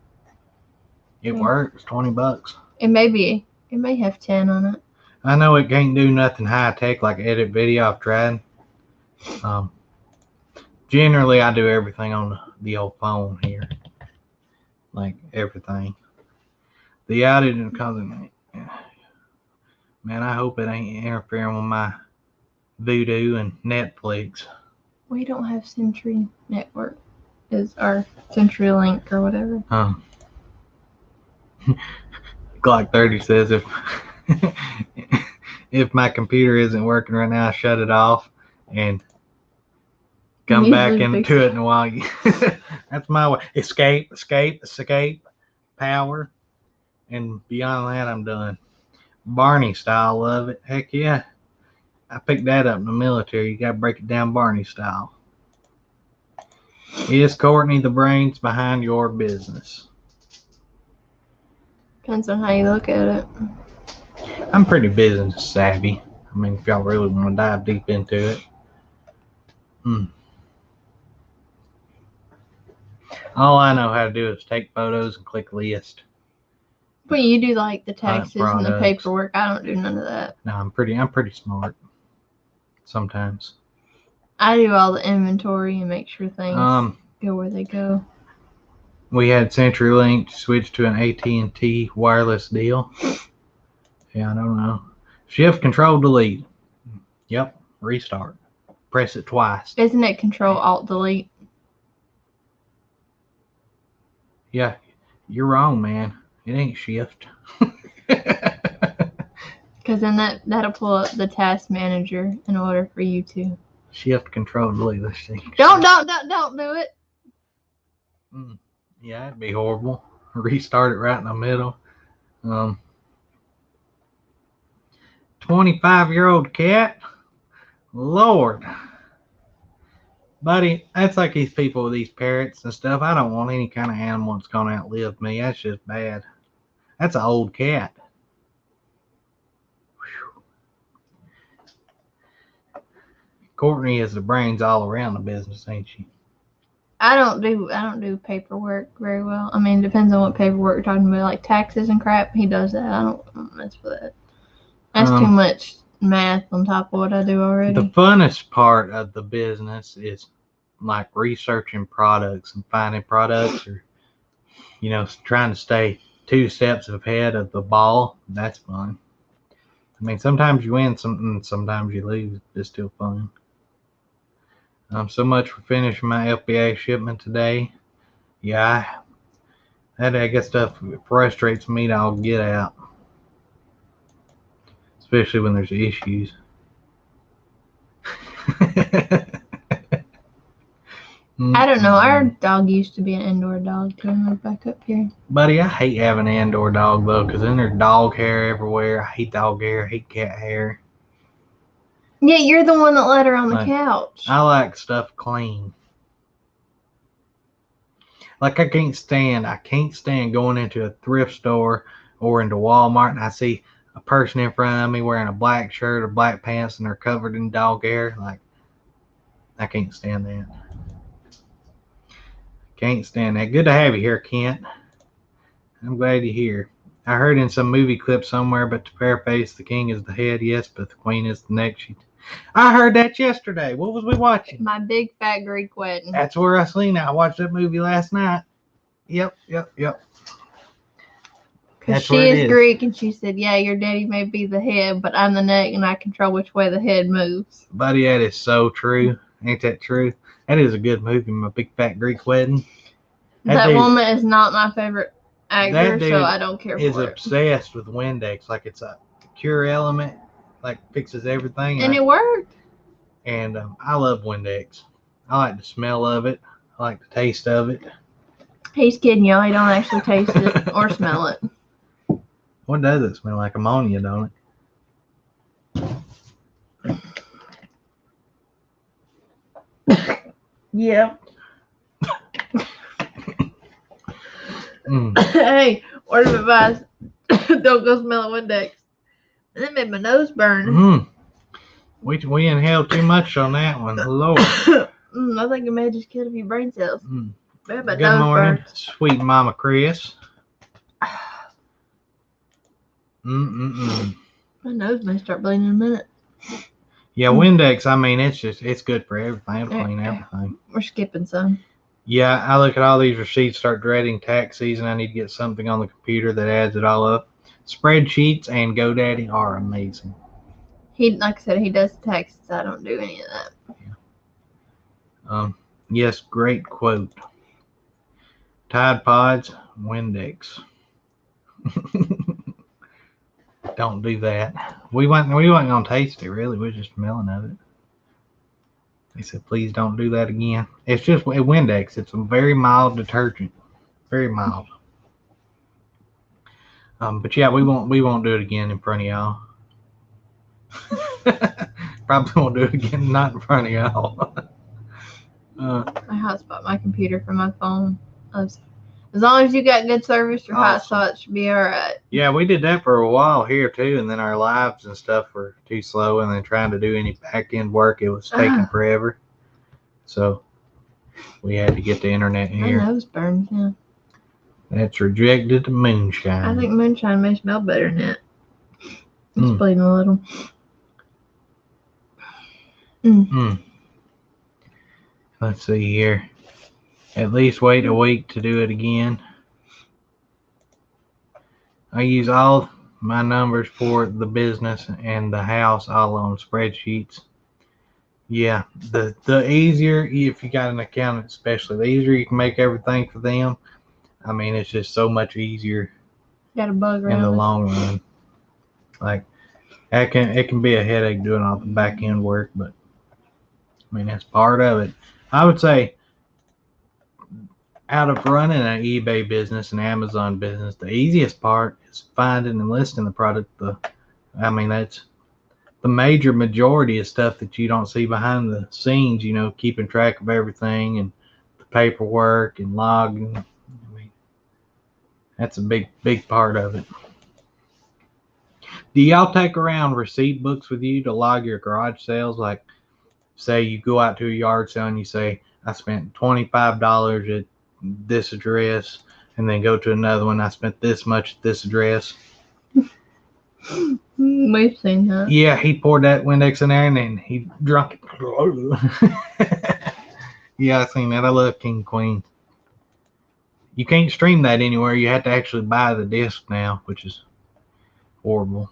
It works. $20. It may have 10 on it. I know it can't do nothing high tech like edit video. I've tried. Generally, I do everything on the old phone here, like everything. The outage and causing, man, I hope it ain't interfering with my Voodoo and Netflix. We don't have Century Network. Is our CenturyLink or whatever. Glock 30 says if my computer isn't working right now, I shut it off and come back into it in a while. That's my way. Escape, power, and beyond that, I'm done. Barney style, love it. Heck yeah. I picked that up in the military. You got to break it down Barney style. Is Courtney the brains behind your business? Depends on how you look at it. I'm pretty business savvy. I mean, if y'all really want to dive deep into it. All I know how to do is take photos and click list. But you do like the taxes and the products. paperwork. I don't do none of that. No, I'm pretty smart. Sometimes. I do all the inventory and make sure things go where they go. We had CenturyLink switch to an AT&T wireless deal. Yeah, I don't know. Shift, Control, Delete. Yep, restart. Press it twice. Isn't it Control, Alt, Delete? Yeah, you're wrong, man. It ain't Shift. Because then that'll pull up the task manager in order for you to. Shift, Control, Delete. Let's see. Don't do it. Yeah, it'd be horrible. Restart it right in the middle. 25-year-old cat. Lord. Buddy, that's like these people with these parrots and stuff. I don't want any kind of animal that's going to outlive me. That's just bad. That's an old cat. Whew. Courtney is the brains all around the business, ain't she? I don't do paperwork very well. I mean, it depends on what paperwork you're talking about, like taxes and crap. He does that. I don't mess with that. That's too much math on top of what I do already. The funnest part of the business is like researching products and finding products, or trying to stay 2 steps ahead of the ball. That's fun. I mean, sometimes you win, sometimes you lose. It's still fun. So much for finishing my FBA shipment today. Yeah, that guess stuff frustrates me to all get out, especially when there's issues. I don't know. Our dog used to be an indoor dog till we moved back up here. Buddy, I hate having an indoor dog though, because then there's dog hair everywhere. I hate dog hair. I hate cat hair. Yeah, you're the one that let her on the couch. I like stuff clean. Like I can't stand going into a thrift store or into Walmart and I see a person in front of me wearing a black shirt or black pants and they're covered in dog hair. Like, I can't stand that. Can't stand that. Good to have you here, Kent. I'm glad you're here. I heard in some movie clip somewhere, but to paraphrase, the king is the head, yes, but the queen is the neck. I heard that yesterday. What was we watching? My Big Fat Greek Wedding. That's where I seen it. I watched that movie last night. Yep. Because she is Greek, and she said, yeah, your daddy may be the head, but I'm the neck, and I control which way the head moves. Buddy, that is so true. Ain't that true? That is a good movie, My Big Fat Greek Wedding. That woman is not my favorite actor, so I don't care for it. Is obsessed with Windex. Like it's a cure element. Like fixes everything. And it worked. And I love Windex. I like the smell of it. I like the taste of it. He's kidding y'all. He don't actually taste it or smell it. What does it smell like? Ammonia, don't it? Yeah. Hey, word of advice. Don't go smell Windex. That made my nose burn. We inhaled too much on that one. Lord. I think it may have just killed a few brain cells. Good morning, sweet Mama Chris. My nose may start bleeding in a minute. Yeah, Windex, I mean, it's good for everything. It'll clean everything. We're skipping some. Yeah, I look at all these receipts, start dreading tax season. I need to get something on the computer that adds it all up. Spreadsheets and GoDaddy are amazing. Like I said, he does taxes. I don't do any of that. Yeah. Yes, great quote. Tide Pods, Windex. Don't do that. We weren't gonna taste it really. We were just smelling of it. They said, please don't do that again. It's just a Windex. It's a very mild detergent. Very mild. But yeah, we won't do it again in front of y'all. Probably won't do it again, not in front of y'all. I hotspot my computer from my phone. As long as you got good service, your hotspot should be all right. Yeah, we did that for a while here too, and then our lives and stuff were too slow, and then trying to do any back end work, it was taking forever. So we had to get the internet here. My nose burns, yeah. That's rejected moonshine. I think moonshine may smell better than that. It's bleeding a little. Let's see here. At least wait a week to do it again. I use all my numbers for the business and the house all on spreadsheets. Yeah, the easier, if you got an accountant especially, the easier you can make everything for them. I mean, it's just so much easier Got a bug around in the long run. Like, it can be a headache doing all the back end work, but I mean, that's part of it. I would say out of running an eBay business and Amazon business, the easiest part is finding and listing the product. That's the major majority of stuff that you don't see behind the scenes, keeping track of everything and the paperwork and logging. I mean, that's a big part of it. Do y'all take around receipt books with you to log your garage sales? Like, say you go out to a yard sale and you say, I spent $25 at this address, and then go to another one, I spent this much at this address. We've seen that. Yeah, he poured that Windex in there and then he drunk it. Yeah, I've seen that. I love King Queen. You can't stream that anywhere. You have to actually buy the disc now, which is horrible.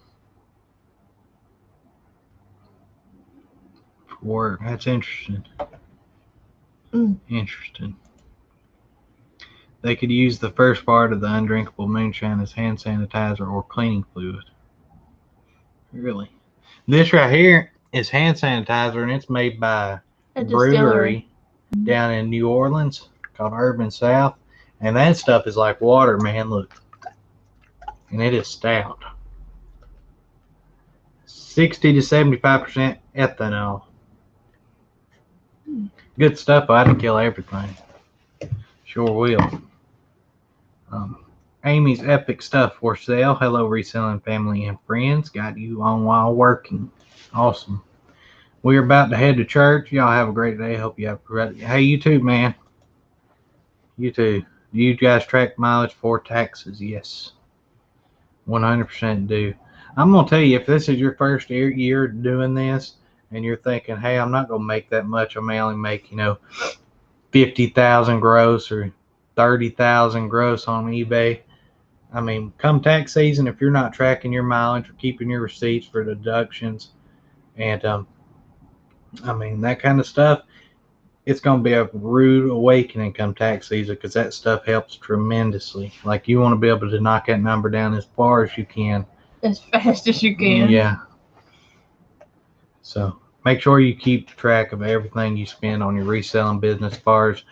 For work. That's interesting. Interesting. They could use the first part of the undrinkable moonshine as hand sanitizer or cleaning fluid. Really? This right here is hand sanitizer, and it's made by a brewery down in New Orleans called Urban South. And that stuff is like water, man. Look. And it is stout. 60 to 75% ethanol. Good stuff. I can kill everything. Sure will. Amy's Epic Stuff for Sale. Hello, reselling family and friends. Got you on while working. Awesome. We're about to head to church. Y'all have a great day. Hope you have a great day. Hey, you too, man. You too. Do you guys track mileage for taxes? Yes. 100% do. I'm going to tell you, if this is your first year doing this and you're thinking, hey, I'm not going to make that much. I may only make, 50,000 gross or 30,000 gross on eBay. I mean, come tax season, if you're not tracking your mileage or keeping your receipts for deductions and, that kind of stuff, it's going to be a rude awakening come tax season because that stuff helps tremendously. Like, you want to be able to knock that number down as far as you can. As fast as you can. Yeah. So make sure you keep track of everything you spend on your reselling business as far as,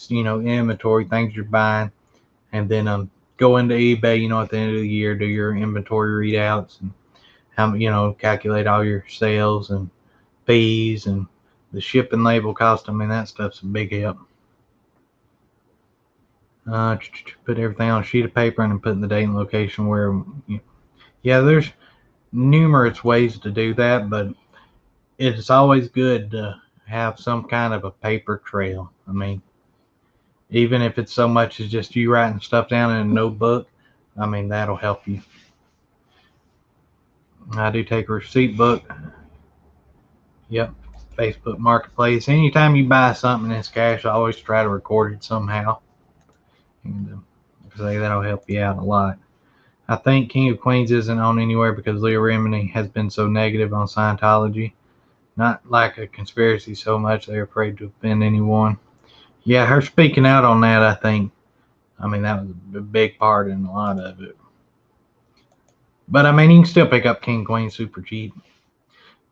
inventory, things you're buying. And then go into eBay, at the end of the year, do your inventory readouts and how, calculate all your sales and fees and the shipping label cost. I mean, that stuff's a big help. Put everything on a sheet of paper and then put in the date and location where, yeah, there's numerous ways to do that, but it's always good to have some kind of a paper trail. I mean, even if it's so much as just you writing stuff down in a notebook, I mean, that'll help you. I do take a receipt book. Yep. Facebook Marketplace. Anytime you buy something in cash, I always try to record it somehow. And that'll help you out a lot. I think King of Queens isn't on anywhere because Leah Remini has been so negative on Scientology. Not like a conspiracy so much they're afraid to offend anyone. Yeah, her speaking out on that, I think, that was a big part in a lot of it. But, you can still pick up King of Queens super cheap.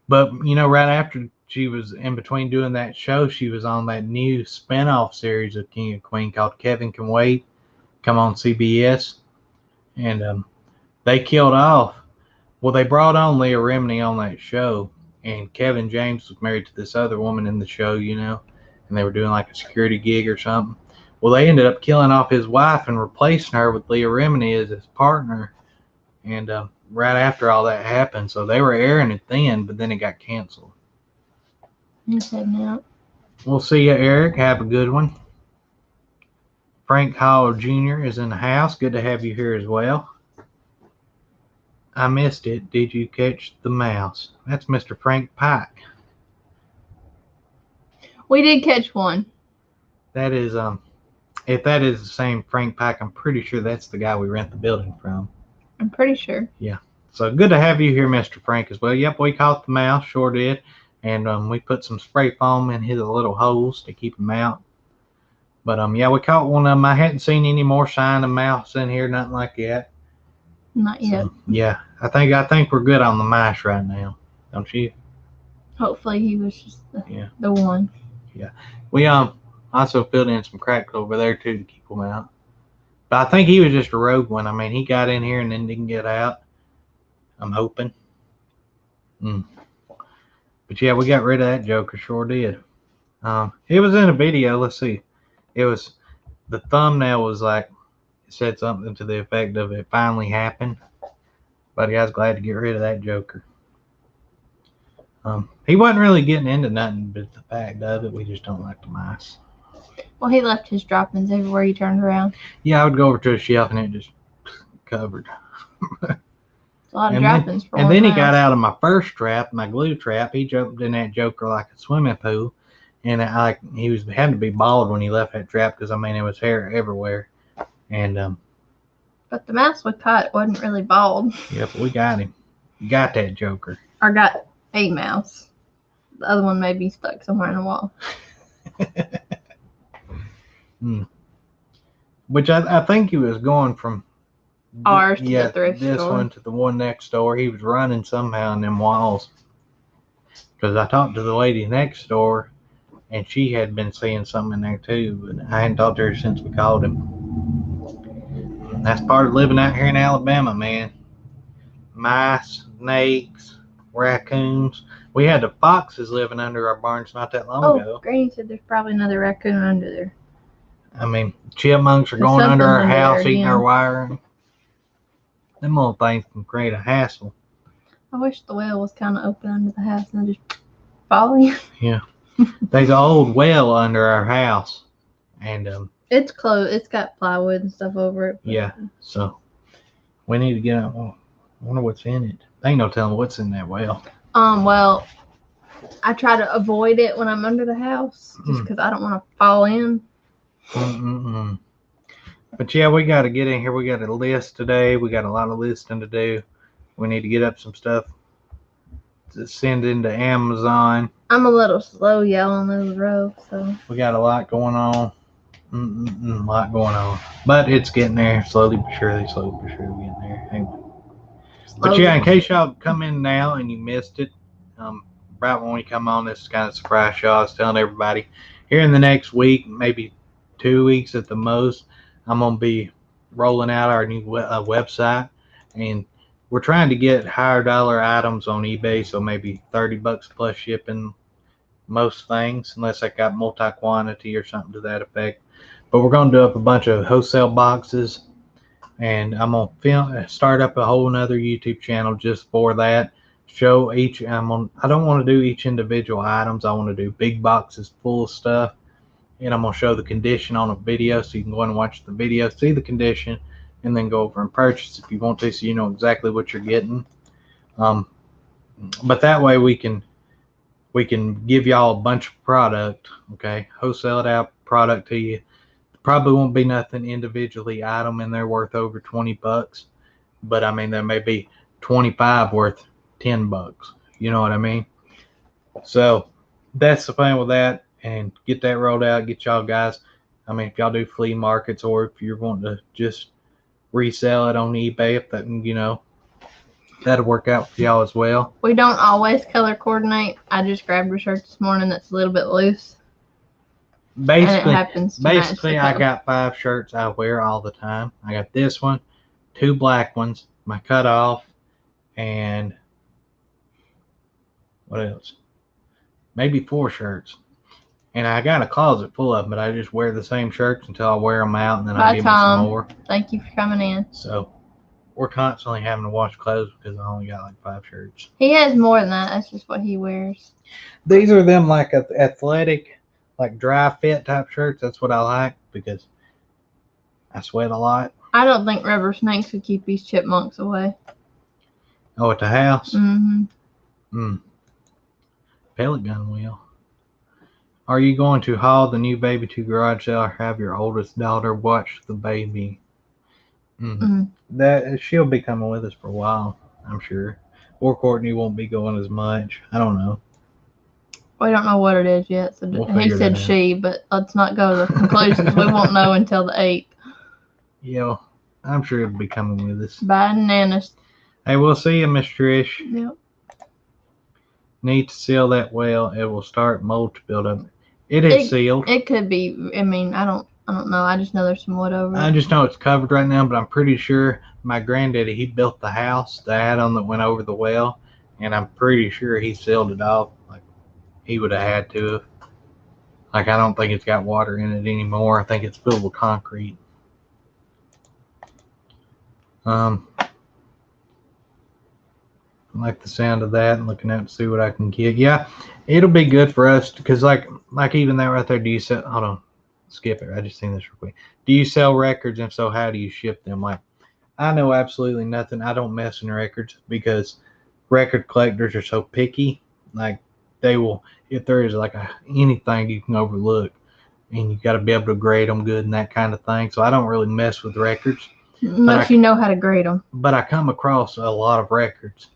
But, right after she was in between doing that show, she was on that new spinoff series of King of Queen called Kevin Can Wait, come on CBS. And they killed off. Well, they brought on Leah Remini on that show, and Kevin James was married to this other woman in the show, and they were doing like a security gig or something. Well, they ended up killing off his wife and replacing her with Leah Remini as his partner. And right after all that happened, so they were airing it then, but then it got canceled. You said no. We'll see you, Eric. Have a good one. Frank Hall Jr. is in the house. Good to have you here as well. I missed it. Did you catch the mouse? That's Mr. Frank Pike. We did catch one. That is if that is the same Frank Pike, I'm pretty sure that's the guy we rent the building from. I'm pretty sure. Yeah. So good to have you here, Mr. Frank, as well. Yep, we caught the mouse, sure did. And we put some spray foam in his little holes to keep him out. But yeah, we caught one of them. I hadn't seen any more sign of mouse in here, nothing like that. Not yet. So, yeah, I think we're good on the mice right now, don't you? Hopefully he was just the one. Yeah. We also filled in some cracks over there too to keep them out. But I think he was just a rogue one. I mean, he got in here and then didn't get out. I'm hoping. But yeah, we got rid of that joker, sure did. It was in a video. Let's see. It was, the thumbnail was like, it said something to the effect of it finally happened. But I was glad to get rid of that joker. He wasn't really getting into nothing but the fact of it. We just don't like the mice. Well, he left his droppings everywhere you turned around. Yeah, I would go over to a shelf and it just covered. It's a lot of droppings for one And then he mouse. got out of my first trap, my glue trap. He jumped in that joker like a swimming pool. And he had to be bald when he left that trap because, I mean, there was hair everywhere. And but the mouse we caught wasn't really bald. Yep, we got him. We got that joker. Or got a mouse. The other one may be stuck somewhere in the wall. Which I think he was going from ours to the thrift this store. one to the one next door. He was running somehow in them walls. Because I talked to the lady next door, and she had been seeing something in there too, but I hadn't talked to her since we called him. And that's part of living out here in Alabama, man. Mice, snakes, raccoons. We had the foxes living under our barns not that long ago. Granny said there's probably another raccoon under there. I mean, chipmunks are going under our house, eating our wiring. Them little things can create a hassle. I wish the well was kind of open under the house and just fall in. Yeah. There's an old well under our house. And it's closed. It's got plywood and stuff over it. Yeah. So we need to get out. I wonder what's in it. There ain't no telling what's in that well. Well, I try to avoid it when I'm under the house just because I don't want to fall in. But yeah, we got to get in here. We got a list today. We got a lot of listing to do. We need to get up some stuff to send into Amazon. I'm a little slow yelling those rows, so we got a lot going on. A lot going on. But it's getting there slowly but surely. Slowly but surely getting there. Anyway. But yeah, in case y'all come in now and you missed it, right when we come on, this is kind of a surprise show. I was telling everybody here in the next week, maybe 2 weeks at the most, I'm going to be rolling out our new website, and we're trying to get higher dollar items on eBay, so maybe $30 plus shipping most things, unless I got multi-quantity or something to that effect. But we're going to do up a bunch of wholesale boxes, and I'm going to start up a whole nother YouTube channel just for that. Show each, I don't want to do each individual items. I want to do big boxes full of stuff. And I'm going to show the condition on a video, so you can go and watch the video, see the condition, and then go over and purchase if you want to, so you know exactly what you're getting. But that way we can give y'all a bunch of product, okay? Wholesale it out product to you. Probably won't be nothing individually item in there worth over $20, but I mean there may be 25 worth $10. You know what I mean? So that's the plan with that. And get that rolled out, get y'all guys. I mean, if y'all do flea markets, or if you're wanting to just resell it on eBay, if that, you know, that'll work out for y'all as well. We don't always color coordinate. I just grabbed a shirt this morning that's a little bit loose. Basically, I got 5 shirts I wear all the time. I got this one, 2 black ones, my cutoff, and what else? Maybe 4 shirts. And I got a closet full of them, but I just wear the same shirts until I wear them out, and then I give them some more. Thank you for coming in. So we're constantly having to wash clothes because I only got like 5 shirts. He has more than that. That's just what he wears. These are them like athletic, like dry fit type shirts. That's what I like because I sweat a lot. I don't think rubber snakes would keep these chipmunks away. Oh, at the house? Mm-hmm. Pellet gun will. Are you going to haul the new baby to garage sale or have your oldest daughter watch the baby? That she'll be coming with us for a while, I'm sure. Or Courtney won't be going as much. I don't know. We don't know what it is yet. So We'll he said she, but let's not go to the conclusions. We won't know until the 8th. Yeah, I'm sure he'll be coming with us. Bye, Nanas. Hey, we'll see you, Miss Trish. Yep. Need to seal that well. It will start mold to build up. It is sealed. It could be. I mean, I don't know. I just know there's some wood over it. I just know it's covered right now, but I'm pretty sure my granddaddy, he built the house, the add-on that went over the well, and I'm pretty sure he sealed it off. Like he would have had to have. Like I don't think it's got water in it anymore. I think it's filled with concrete. I like the sound of that and looking out to see what I can get. Yeah, it'll be good for us because like even that right there, do you sell, hold on, skip it. I just seen this real quick. Do you sell records? And so how do you ship them? Like I know absolutely nothing. I don't mess in records because record collectors are so picky. Like they will, if there is like anything you can overlook and you got to be able to grade them good and that kind of thing. So I don't really mess with records. Unless you know how to grade them. But I come across a lot of records.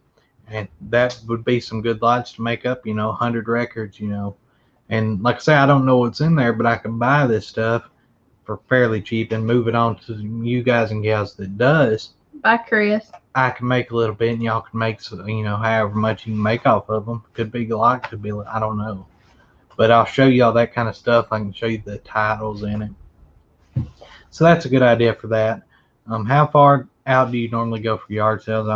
And that would be some good lots to make up, 100 records, And like I say, I don't know what's in there, but I can buy this stuff for fairly cheap and move it on to you guys and gals that does. Bye, Chris. I can make a little bit and y'all can make, however much you can make off of them. Could be a lot, could be, I don't know. But I'll show you all that kind of stuff. I can show you the titles in it. So that's a good idea for that. How far out do you normally go for yard sales?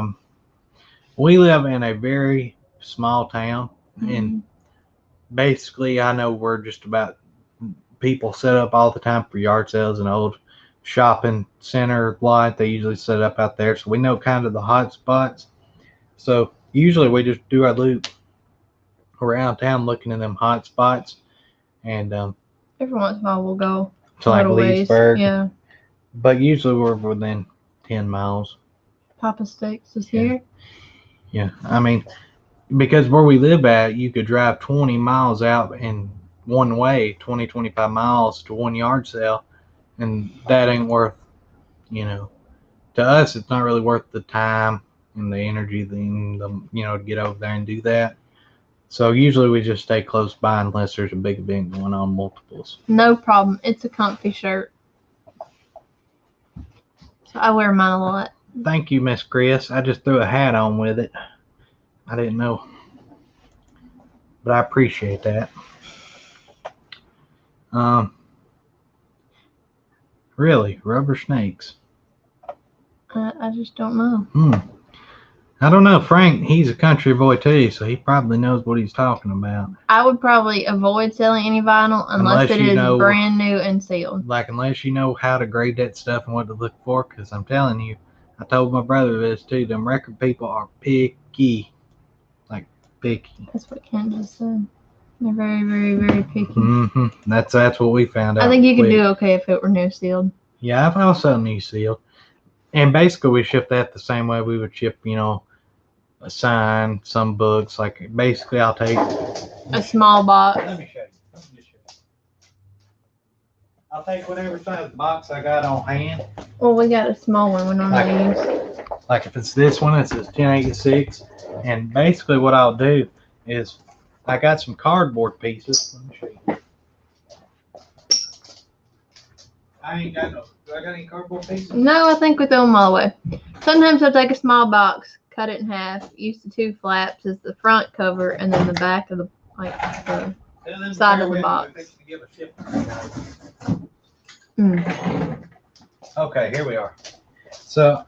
We live in a very small town, and basically I know we're just about people set up all the time for yard sales. An old shopping center lot, they usually set up out there, so we know kind of the hot spots. So usually we just do our loop around town looking in them hot spots, and every once in a while we'll go to like Leesburg. Yeah, but usually we're within 10 miles. Papa Steaks is here. Yeah, I mean, because where we live at, you could drive 20 miles out in one way, 25 miles to one yard sale, and that ain't worth, to us, it's not really worth the time and the energy, to get over there and do that. So usually we just stay close by unless there's a big event going on, multiples. No problem. It's a comfy shirt. So I wear mine a lot. Thank you, Miss Chris. I just threw a hat on with it. I didn't know. But I appreciate that. Really, rubber snakes. I just don't know. I don't know. Frank, he's a country boy too, so he probably knows what he's talking about. I would probably avoid selling any vinyl unless it is brand new and sealed. Like, unless you know how to grade that stuff and what to look for, because I'm telling you, I told my brother this too, them record people are picky. Like, picky. That's what Ken just said. They're very, very, very picky. That's what we found out. I think you could do okay if it were new sealed. Yeah, I've also new sealed. And basically we ship that the same way we would ship, a sign, some books. Like, basically I'll take a small box. Let me show you. I'll take whatever size box I got on hand. Well, we got a small one we normally use. Like if it's this one, it says 1086. And basically what I'll do is I got some cardboard pieces. Let me show you. I ain't got no. Do I got any cardboard pieces? No, I think we throw them all away. Sometimes I'll take a small box, cut it in half, use the two flaps as the front cover, and then the back of the side of the box. Okay, here we are. So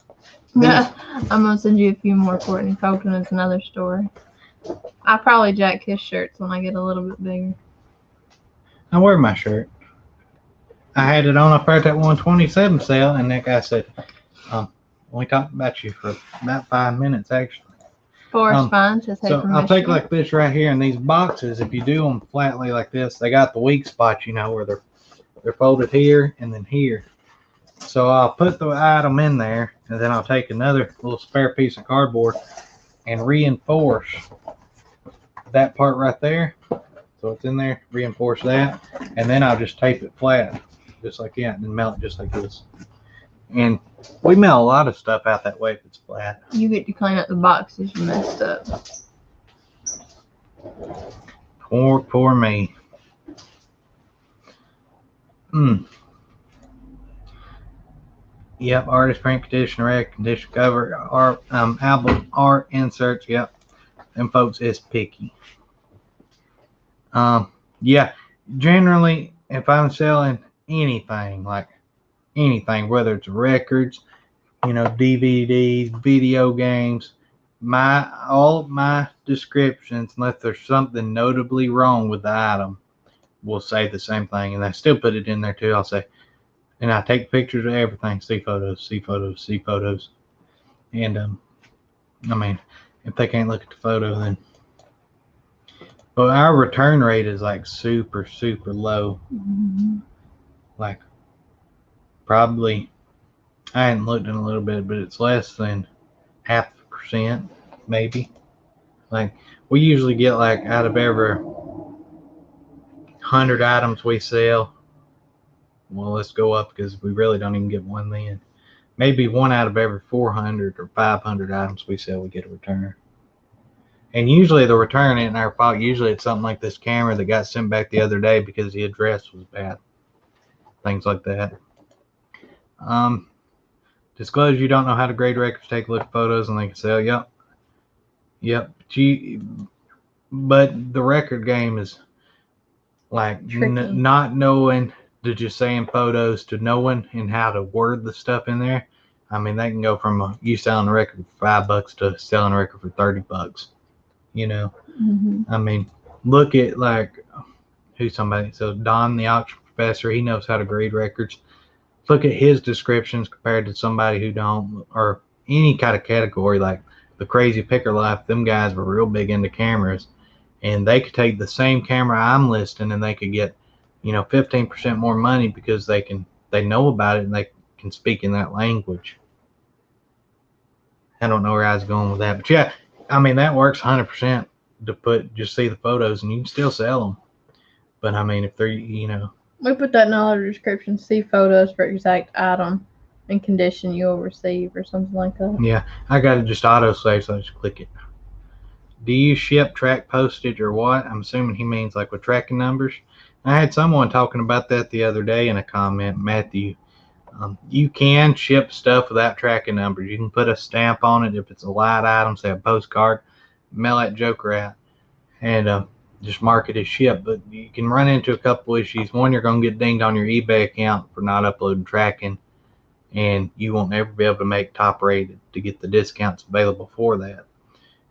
I'm gonna send you a few more Courtney Coconuts, another story. I'll probably jack his shirts when I get a little bit bigger. I wear my shirt. I had it on up there at that 127 sale, and that guy said, we talked about you for about 5 minutes, actually. Forest Fine says, hey, so I'll take like this right here, and these boxes, if you do them flatly like this, they got the weak spots, where they're folded here and then here. So I'll put the item in there, and then I'll take another little spare piece of cardboard and reinforce that part right there. So it's in there, reinforce that, and then I'll just tape it flat, just like that, and then mail it just like this. And we mail a lot of stuff out that way if it's flat. You get to clean up the boxes you messed up. Poor me. Yep, artist print, condition, rec, condition cover, art, album art, inserts. Yep, them folks is picky. Yeah, generally, if I'm selling anything, like anything, whether it's records, DVDs, video games, all of my descriptions, unless there's something notably wrong with the item, will say the same thing, and I still put it in there too. I'll say, and I take pictures of everything, see photos, see photos, see photos, and I mean, if they can't look at the photo, then. Well, our return rate is like super low. Mm-hmm. Like probably, I hadn't looked in a little bit, but it's less than 0.5%, maybe. Like we usually get like out of every 100 items we sell. Well, let's go up because we really don't even get one then. Maybe one out of every 400 or 500 items we sell, we get a return. And usually the return ain't our fault. Usually it's something like this camera that got sent back the other day because the address was bad. Things like that. Disclose you don't know how to grade records, take a look at photos, and they can say, yep. But the record game is like not knowing to just saying photos to knowing and how to word the stuff in there. I mean, they can go from you selling a record for $5 to selling a record for $30. Mm-hmm. I mean, look at like who's somebody. So Don, the auction professor, he knows how to grade records. Look at his descriptions compared to somebody who don't, or any kind of category like the Crazy Picker Life. Them guys were real big into cameras, and they could take the same camera I'm listing and they could get, 15% more money because they know about it and they can speak in that language. I don't know where I was going with that, but yeah, I mean, that works 100% to just see the photos and you can still sell them. But I mean, if they're, We put that in all our descriptions. See photos for exact item and condition you'll receive or something like that. Yeah, I got it just auto save, so I just click it. Do you ship, track, postage, or what? I'm assuming he means like with tracking numbers. I had someone talking about that the other day in a comment, Matthew. You can ship stuff without tracking numbers. You can put a stamp on it if it's a light item, say a postcard, mail that joker out, and just mark it as shipped. But you can run into a couple issues. One, you're going to get dinged on your eBay account for not uploading tracking, and you won't ever be able to make top rated to get the discounts available for that.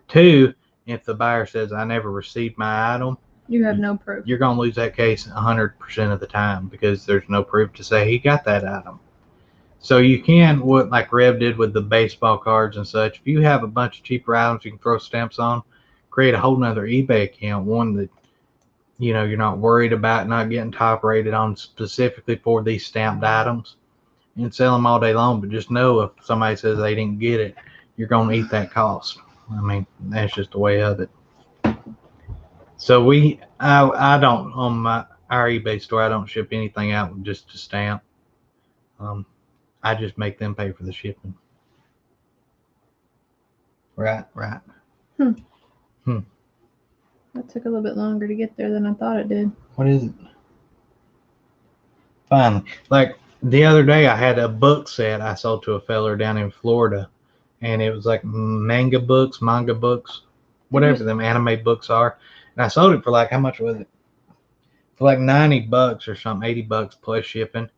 Two, if the buyer says, I never received my item, you have no proof. You're going to lose that case 100% of the time because there's no proof to say he got that item. So you can, what like Rev did with the baseball cards and such, if you have a bunch of cheaper items you can throw stamps on, create a whole nother eBay account, one that, you're not worried about not getting top rated on specifically for these stamped items, and sell them all day long. But just know if somebody says they didn't get it, you're going to eat that cost. I mean, that's just the way of it. So I don't, on our eBay store, I don't ship anything out with just a stamp. I just make them pay for the shipping. Right. That took a little bit longer to get there than I thought it did. What is it? Finally. Like the other day, I had a book set I sold to a feller down in Florida, and it was like manga books, whatever them anime books are. And I sold it for like, how much was it? For like $90 or something, $80 plus shipping.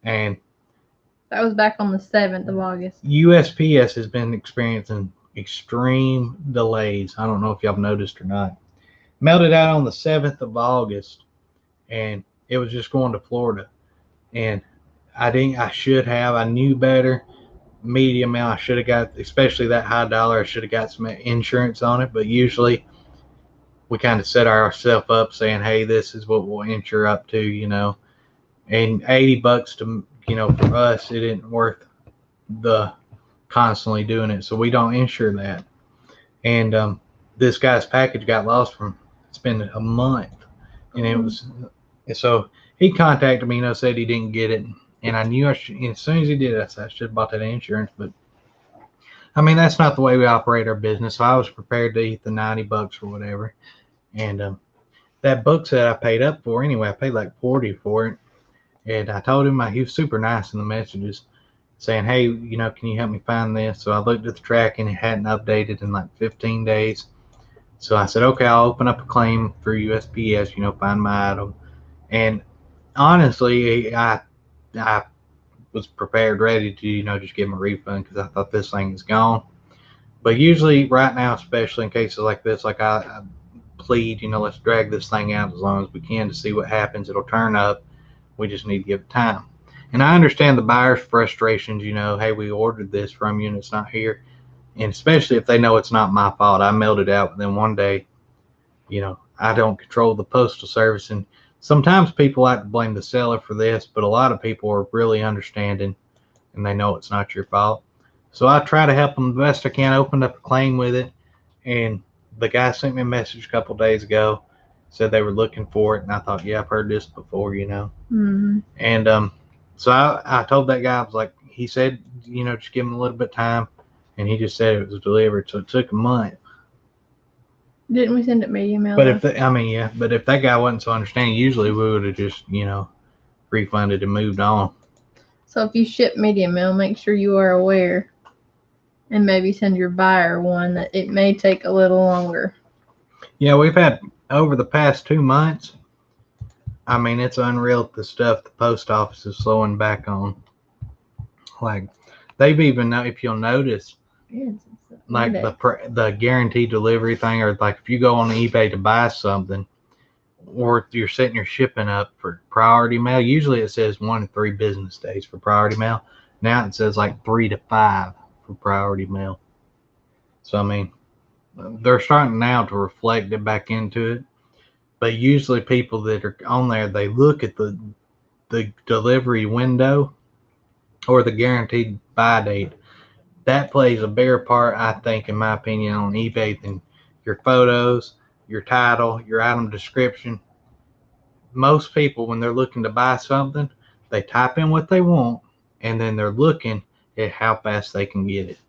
And that was back on the 7th of August. USPS has been experiencing extreme delays. I don't know if y'all noticed or not. Mailed it out on the 7th of August, and it was just going to Florida. And I knew better. Medium amount, I should have got, especially that high dollar, I should have got some insurance on it. But usually we kind of set ourselves up saying, hey, this is what we'll insure up to, and $80 for us, it isn't worth the constantly doing it. So we don't insure that. And this guy's package got lost from, it's been a month. And it was, so he contacted me, said he didn't get it. And I knew as soon as he did, I said, I should have bought that insurance. But I mean, that's not the way we operate our business. So I was prepared to eat the $90 or whatever. And that book set I paid up for anyway, I paid like $40 for it. And I told him, he was super nice in the messages saying, hey, can you help me find this? So I looked at the tracking, it hadn't updated in like 15 days. So I said, okay, I'll open up a claim for USPS, find my item. And honestly, I was prepared, ready to, just give him a refund because I thought this thing is gone. But usually right now, especially in cases like this, like I plead, let's drag this thing out as long as we can to see what happens. It'll turn up. We just need to give it time. And I understand the buyer's frustrations, hey, we ordered this from you and it's not here. And especially if they know it's not my fault. I mailed it out within one day. I don't control the postal service. And sometimes people like to blame the seller for this, but a lot of people are really understanding and they know it's not your fault. So I try to help them the best I can. Opened up a claim with it. And the guy sent me a message a couple days ago, said they were looking for it. And I thought, yeah, I've heard this before, Mm-hmm. And so I told that guy, I was like, he said, just give him a little bit of time. And he just said it was delivered. So it took a month. Didn't we send it media mail? But if that guy wasn't so understanding, usually we would have just, refunded and moved on. So if you ship media mail, make sure you are aware and maybe send your buyer one that it may take a little longer. Yeah, we've had over the past 2 months, I mean, it's unreal the stuff the post office is slowing back on. Like, they've even, if you'll notice, like the guaranteed delivery thing, or like if you go on eBay to buy something, or you're setting your shipping up for priority mail, usually it says 1 to 3 business days for priority mail. Now it says like 3 to 5 for priority mail. So, I mean, they're starting now to reflect it back into it. But usually people that are on there, they look at the delivery window or the guaranteed buy date. That plays a bigger part, I think, in my opinion, on eBay than your photos, your title, your item description. Most people, when they're looking to buy something, they type in what they want, and then they're looking at how fast they can get it.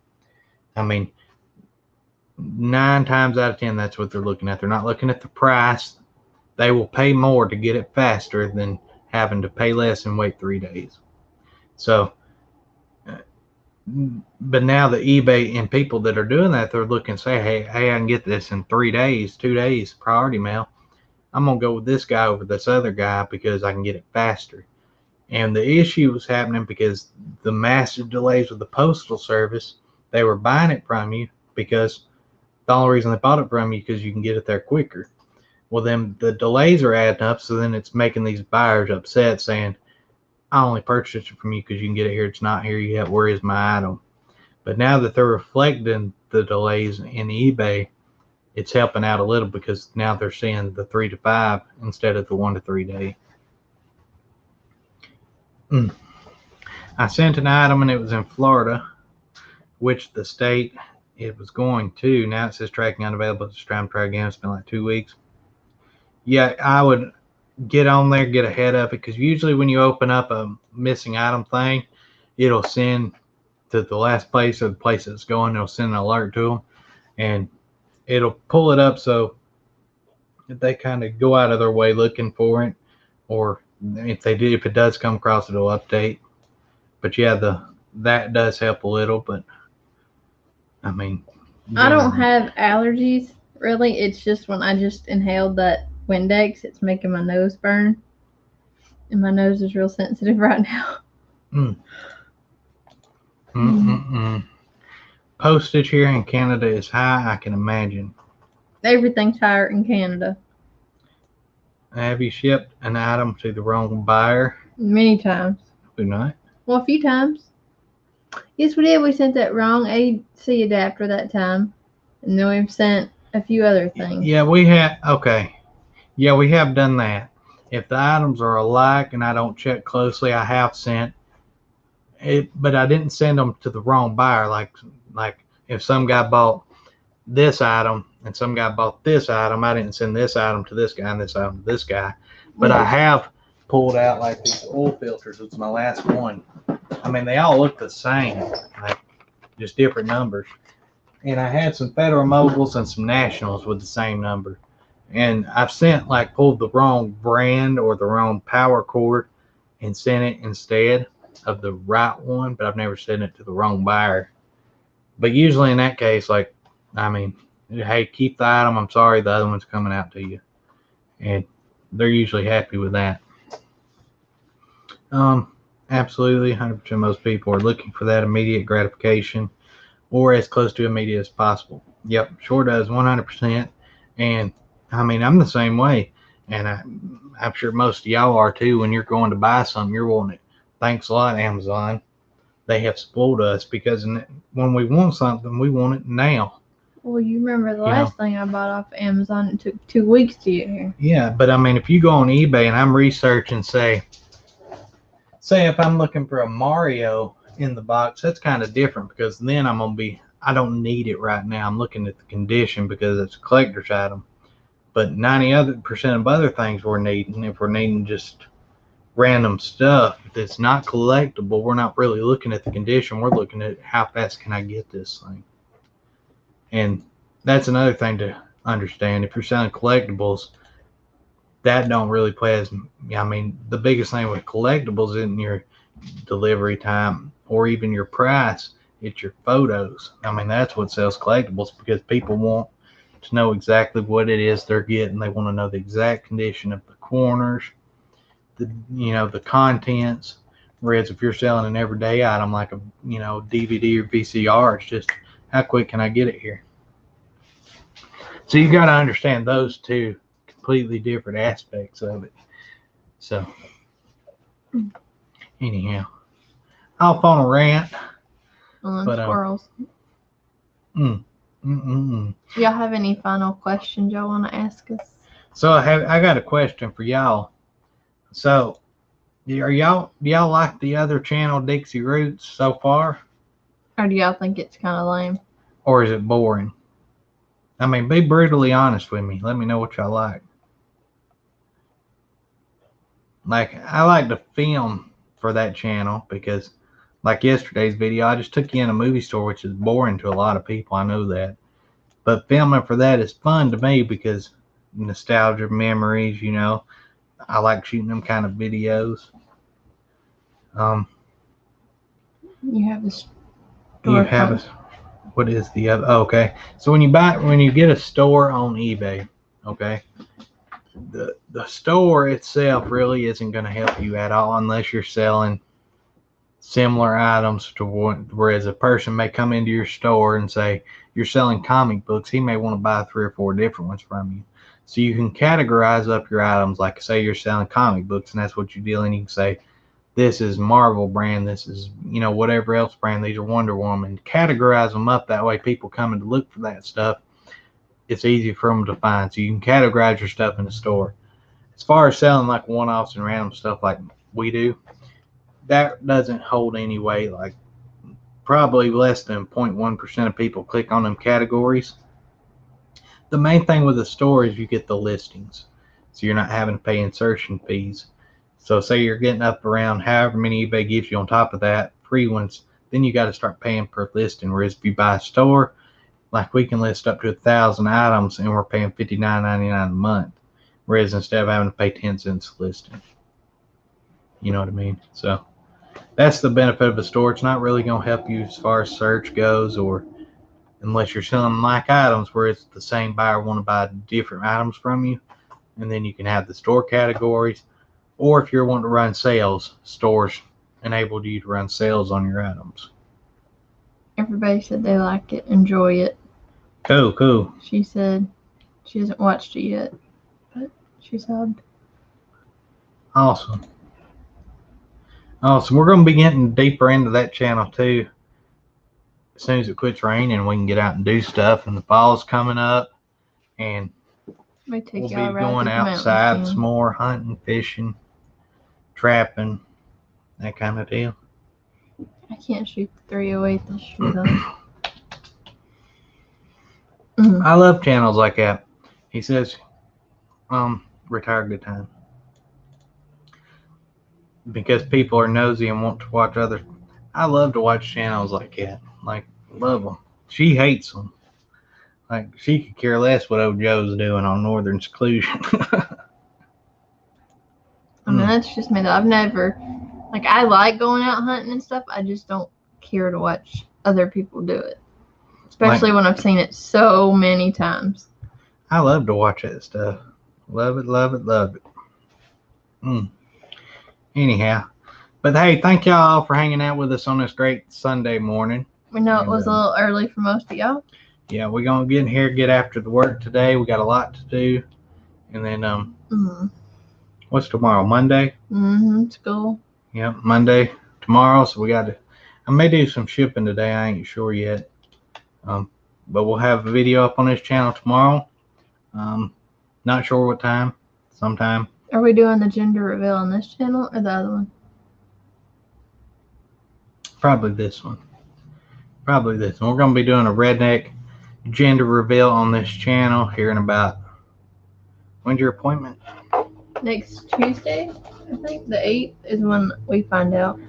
I mean, 9 times out of 10, that's what they're looking at. They're not looking at the price. They will pay more to get it faster than having to pay less and wait 3 days. So, but now the eBay and people that are doing that, they're looking and say, hey, I can get this in 3 days, 2 days, priority mail. I'm going to go with this guy over this other guy because I can get it faster. And the issue was happening because the massive delays with the postal service, they were buying it from you because the only reason they bought it from you because you can get it there quicker. Well, then the delays are adding up, so then it's making these buyers upset saying, I only purchased it from you because you can get it here. It's not here yet. Where is my item? But now that they're reflecting the delays in eBay, it's helping out a little because now they're seeing the 3 to 5 instead of the 1 to 3 day. I sent an item and it was in Florida, which the state it was going to. Now it says tracking unavailable. Just try again. It's been like 2 weeks. Yeah, I would get on there, get ahead of it, because usually when you open up a missing item thing, it'll send to the last place or the place it's going. It'll send an alert to them, and it'll pull it up so they kind of go out of their way looking for it, or if it does come across, it'll update. But yeah, that does help a little. But I mean, I don't have allergies really. It's just when I just inhaled that Windex, it's making my nose burn, and my nose is real sensitive right now. Postage here in Canada is high, I can imagine. Everything's higher in Canada. Have you shipped an item to the wrong buyer? Many times. We not? Well, a few times. Yes, we did. We sent that wrong AC adapter that time, and then we've sent a few other things. Yeah, we have. Okay. Yeah, we have done that. If the items are alike and I don't check closely, I have sent but I didn't send them to the wrong buyer. Like if some guy bought this item and some guy bought this item, I didn't send this item to this guy and this item to this guy. But I have pulled out like these oil filters. It's my last one. I mean, they all look the same, like just different numbers. And I had some Federal Mobiles and some Nationals with the same number. And I've sent like pulled the wrong brand or the wrong power cord and sent it instead of the right one, but I've never sent it to the wrong buyer. But usually in that case, like, I mean, hey, keep the item. I'm sorry, the other one's coming out to you. And they're usually happy with that. Absolutely, 100% of most people are looking for that immediate gratification or as close to immediate as possible. Yep, sure does, 100%. And I mean, I'm the same way. And I'm sure most of y'all are too. When you're going to buy something, you're wanting it. Thanks a lot, Amazon. They have spoiled us because when we want something, we want it now. Well, you remember the last thing I bought off Amazon, it took 2 weeks to get here. Yeah, but I mean, if you go on eBay and I'm researching, say if I'm looking for a Mario in the box, that's kind of different because then I don't need it right now. I'm looking at the condition because it's a collector's item. But 90% of other things we're needing, if we're needing just random stuff that's not collectible, we're not really looking at the condition. We're looking at how fast can I get this thing. And that's another thing to understand. If you're selling collectibles, that don't really play as, I mean, the biggest thing with collectibles isn't your delivery time or even your price. It's your photos. I mean, that's what sells collectibles because people want to know exactly what it is they're getting. They want to know the exact condition of the corners, the contents. Whereas if you're selling an everyday item like a DVD or VCR, it's just how quick can I get it here? So you got to understand those two completely different aspects of it. So anyhow, off on a rant. Squirrels. Y'all have any final questions y'all want to ask us? So I got a question for y'all. So do y'all like the other channel, Dixie Roots, so far? Or do y'all think it's kind of lame? Or is it boring? I mean, be brutally honest with me. Let me know what y'all like. Like, I like to film for that channel because, like yesterday's video, I just took you in a movie store, which is boring to a lot of people. I know that. But filming for that is fun to me because nostalgia, memories, I like shooting them kind of videos. You have this. What is the other? Oh, okay. So when you get a store on eBay, okay, the store itself really isn't going to help you at all unless you're selling similar items to whereas a person may come into your store and say you're selling comic books. He may want to buy 3 or 4 different ones from you. So you can categorize up your items. Like say you're selling comic books and that's what you're dealing. You can say this is Marvel brand, this is, whatever else brand, these are Wonder Woman. Categorize them up that way. People coming to look for that stuff, it's easy for them to find. So you can categorize your stuff in the store. As far as selling like one-offs and random stuff like we do, that doesn't hold any weight. Like probably less than 0.1% of people click on them categories. The main thing with the store is you get the listings. So you're not having to pay insertion fees. So say you're getting up around however many eBay gives you on top of that, free ones, then you got to start paying per listing. Whereas if you buy a store, like we can list up to 1,000 items and we're paying $59.99 a month. Whereas instead of having to pay 10 cents a listing. You know what I mean? So that's the benefit of a store. It's not really going to help you as far as search goes, or unless you're selling like items where it's the same buyer want to buy different items from you. And then you can have the store categories. Or if you're wanting to run sales, stores enable you to run sales on your items. Everybody said they like it, enjoy it. Cool. She said she hasn't watched it yet, but she subbed. Awesome. We're going to be getting deeper into that channel too. As soon as it quits raining, we can get out and do stuff. And the fall's coming up, and we'll be going outside some more, hunting, fishing, trapping, that kind of deal. I can't shoot the 308 this year though. Mm. I love channels like that. He says, retire good time. Because people are nosy and want to watch others. I love to watch channels like that. Like, love them. She hates them. Like, she could care less what old Joe's doing on Northern Seclusion. I mean, that's just me though. I've never, like, I like going out hunting and stuff. I just don't care to watch other people do it. Especially when I've seen it so many times. I love to watch that stuff. Love it, love it, love it. Anyhow. But hey, thank y'all for hanging out with us on this great Sunday morning. We know it was a little early for most of y'all. Yeah, we're going to get in here, get after the work today. We got a lot to do. And then, what's tomorrow? Monday? School. Yeah, Monday, tomorrow. So we got to, I may do some shipping today. I ain't sure yet. But we'll have a video up on this channel tomorrow. Not sure what time. Sometime. Are we doing the gender reveal on this channel or the other one? Probably this one. Probably this one. We're going to be doing a redneck gender reveal on this channel here in about, when's your appointment? Next Tuesday, I think. The 8th is when we find out.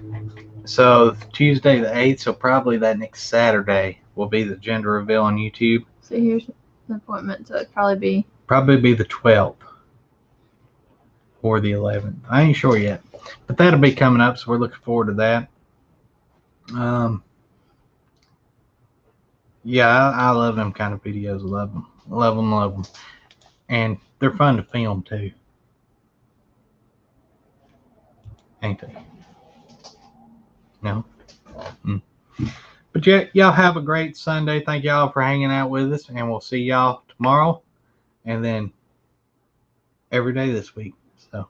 So Tuesday the 8th, so probably that next Saturday will be the gender reveal on YouTube. So here's the appointment, so it'd probably be the 12th or the 11th. I ain't sure yet, but that'll be coming up, so we're looking forward to that. Yeah, I love them kind of videos. Love them. And they're fun to film too. Ain't they? No? But yeah, y'all have a great Sunday. Thank y'all for hanging out with us, and we'll see y'all tomorrow and then every day this week. So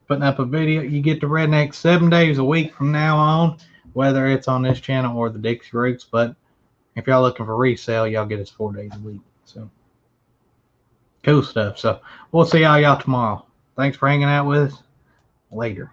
putting up a video, you get the Redneck 7 days a week from now on, whether it's on this channel or the Dixie Roots. But if y'all looking for resale, y'all get us 4 days a week. So cool stuff. So we'll see y'all tomorrow. Thanks for hanging out with us. Later.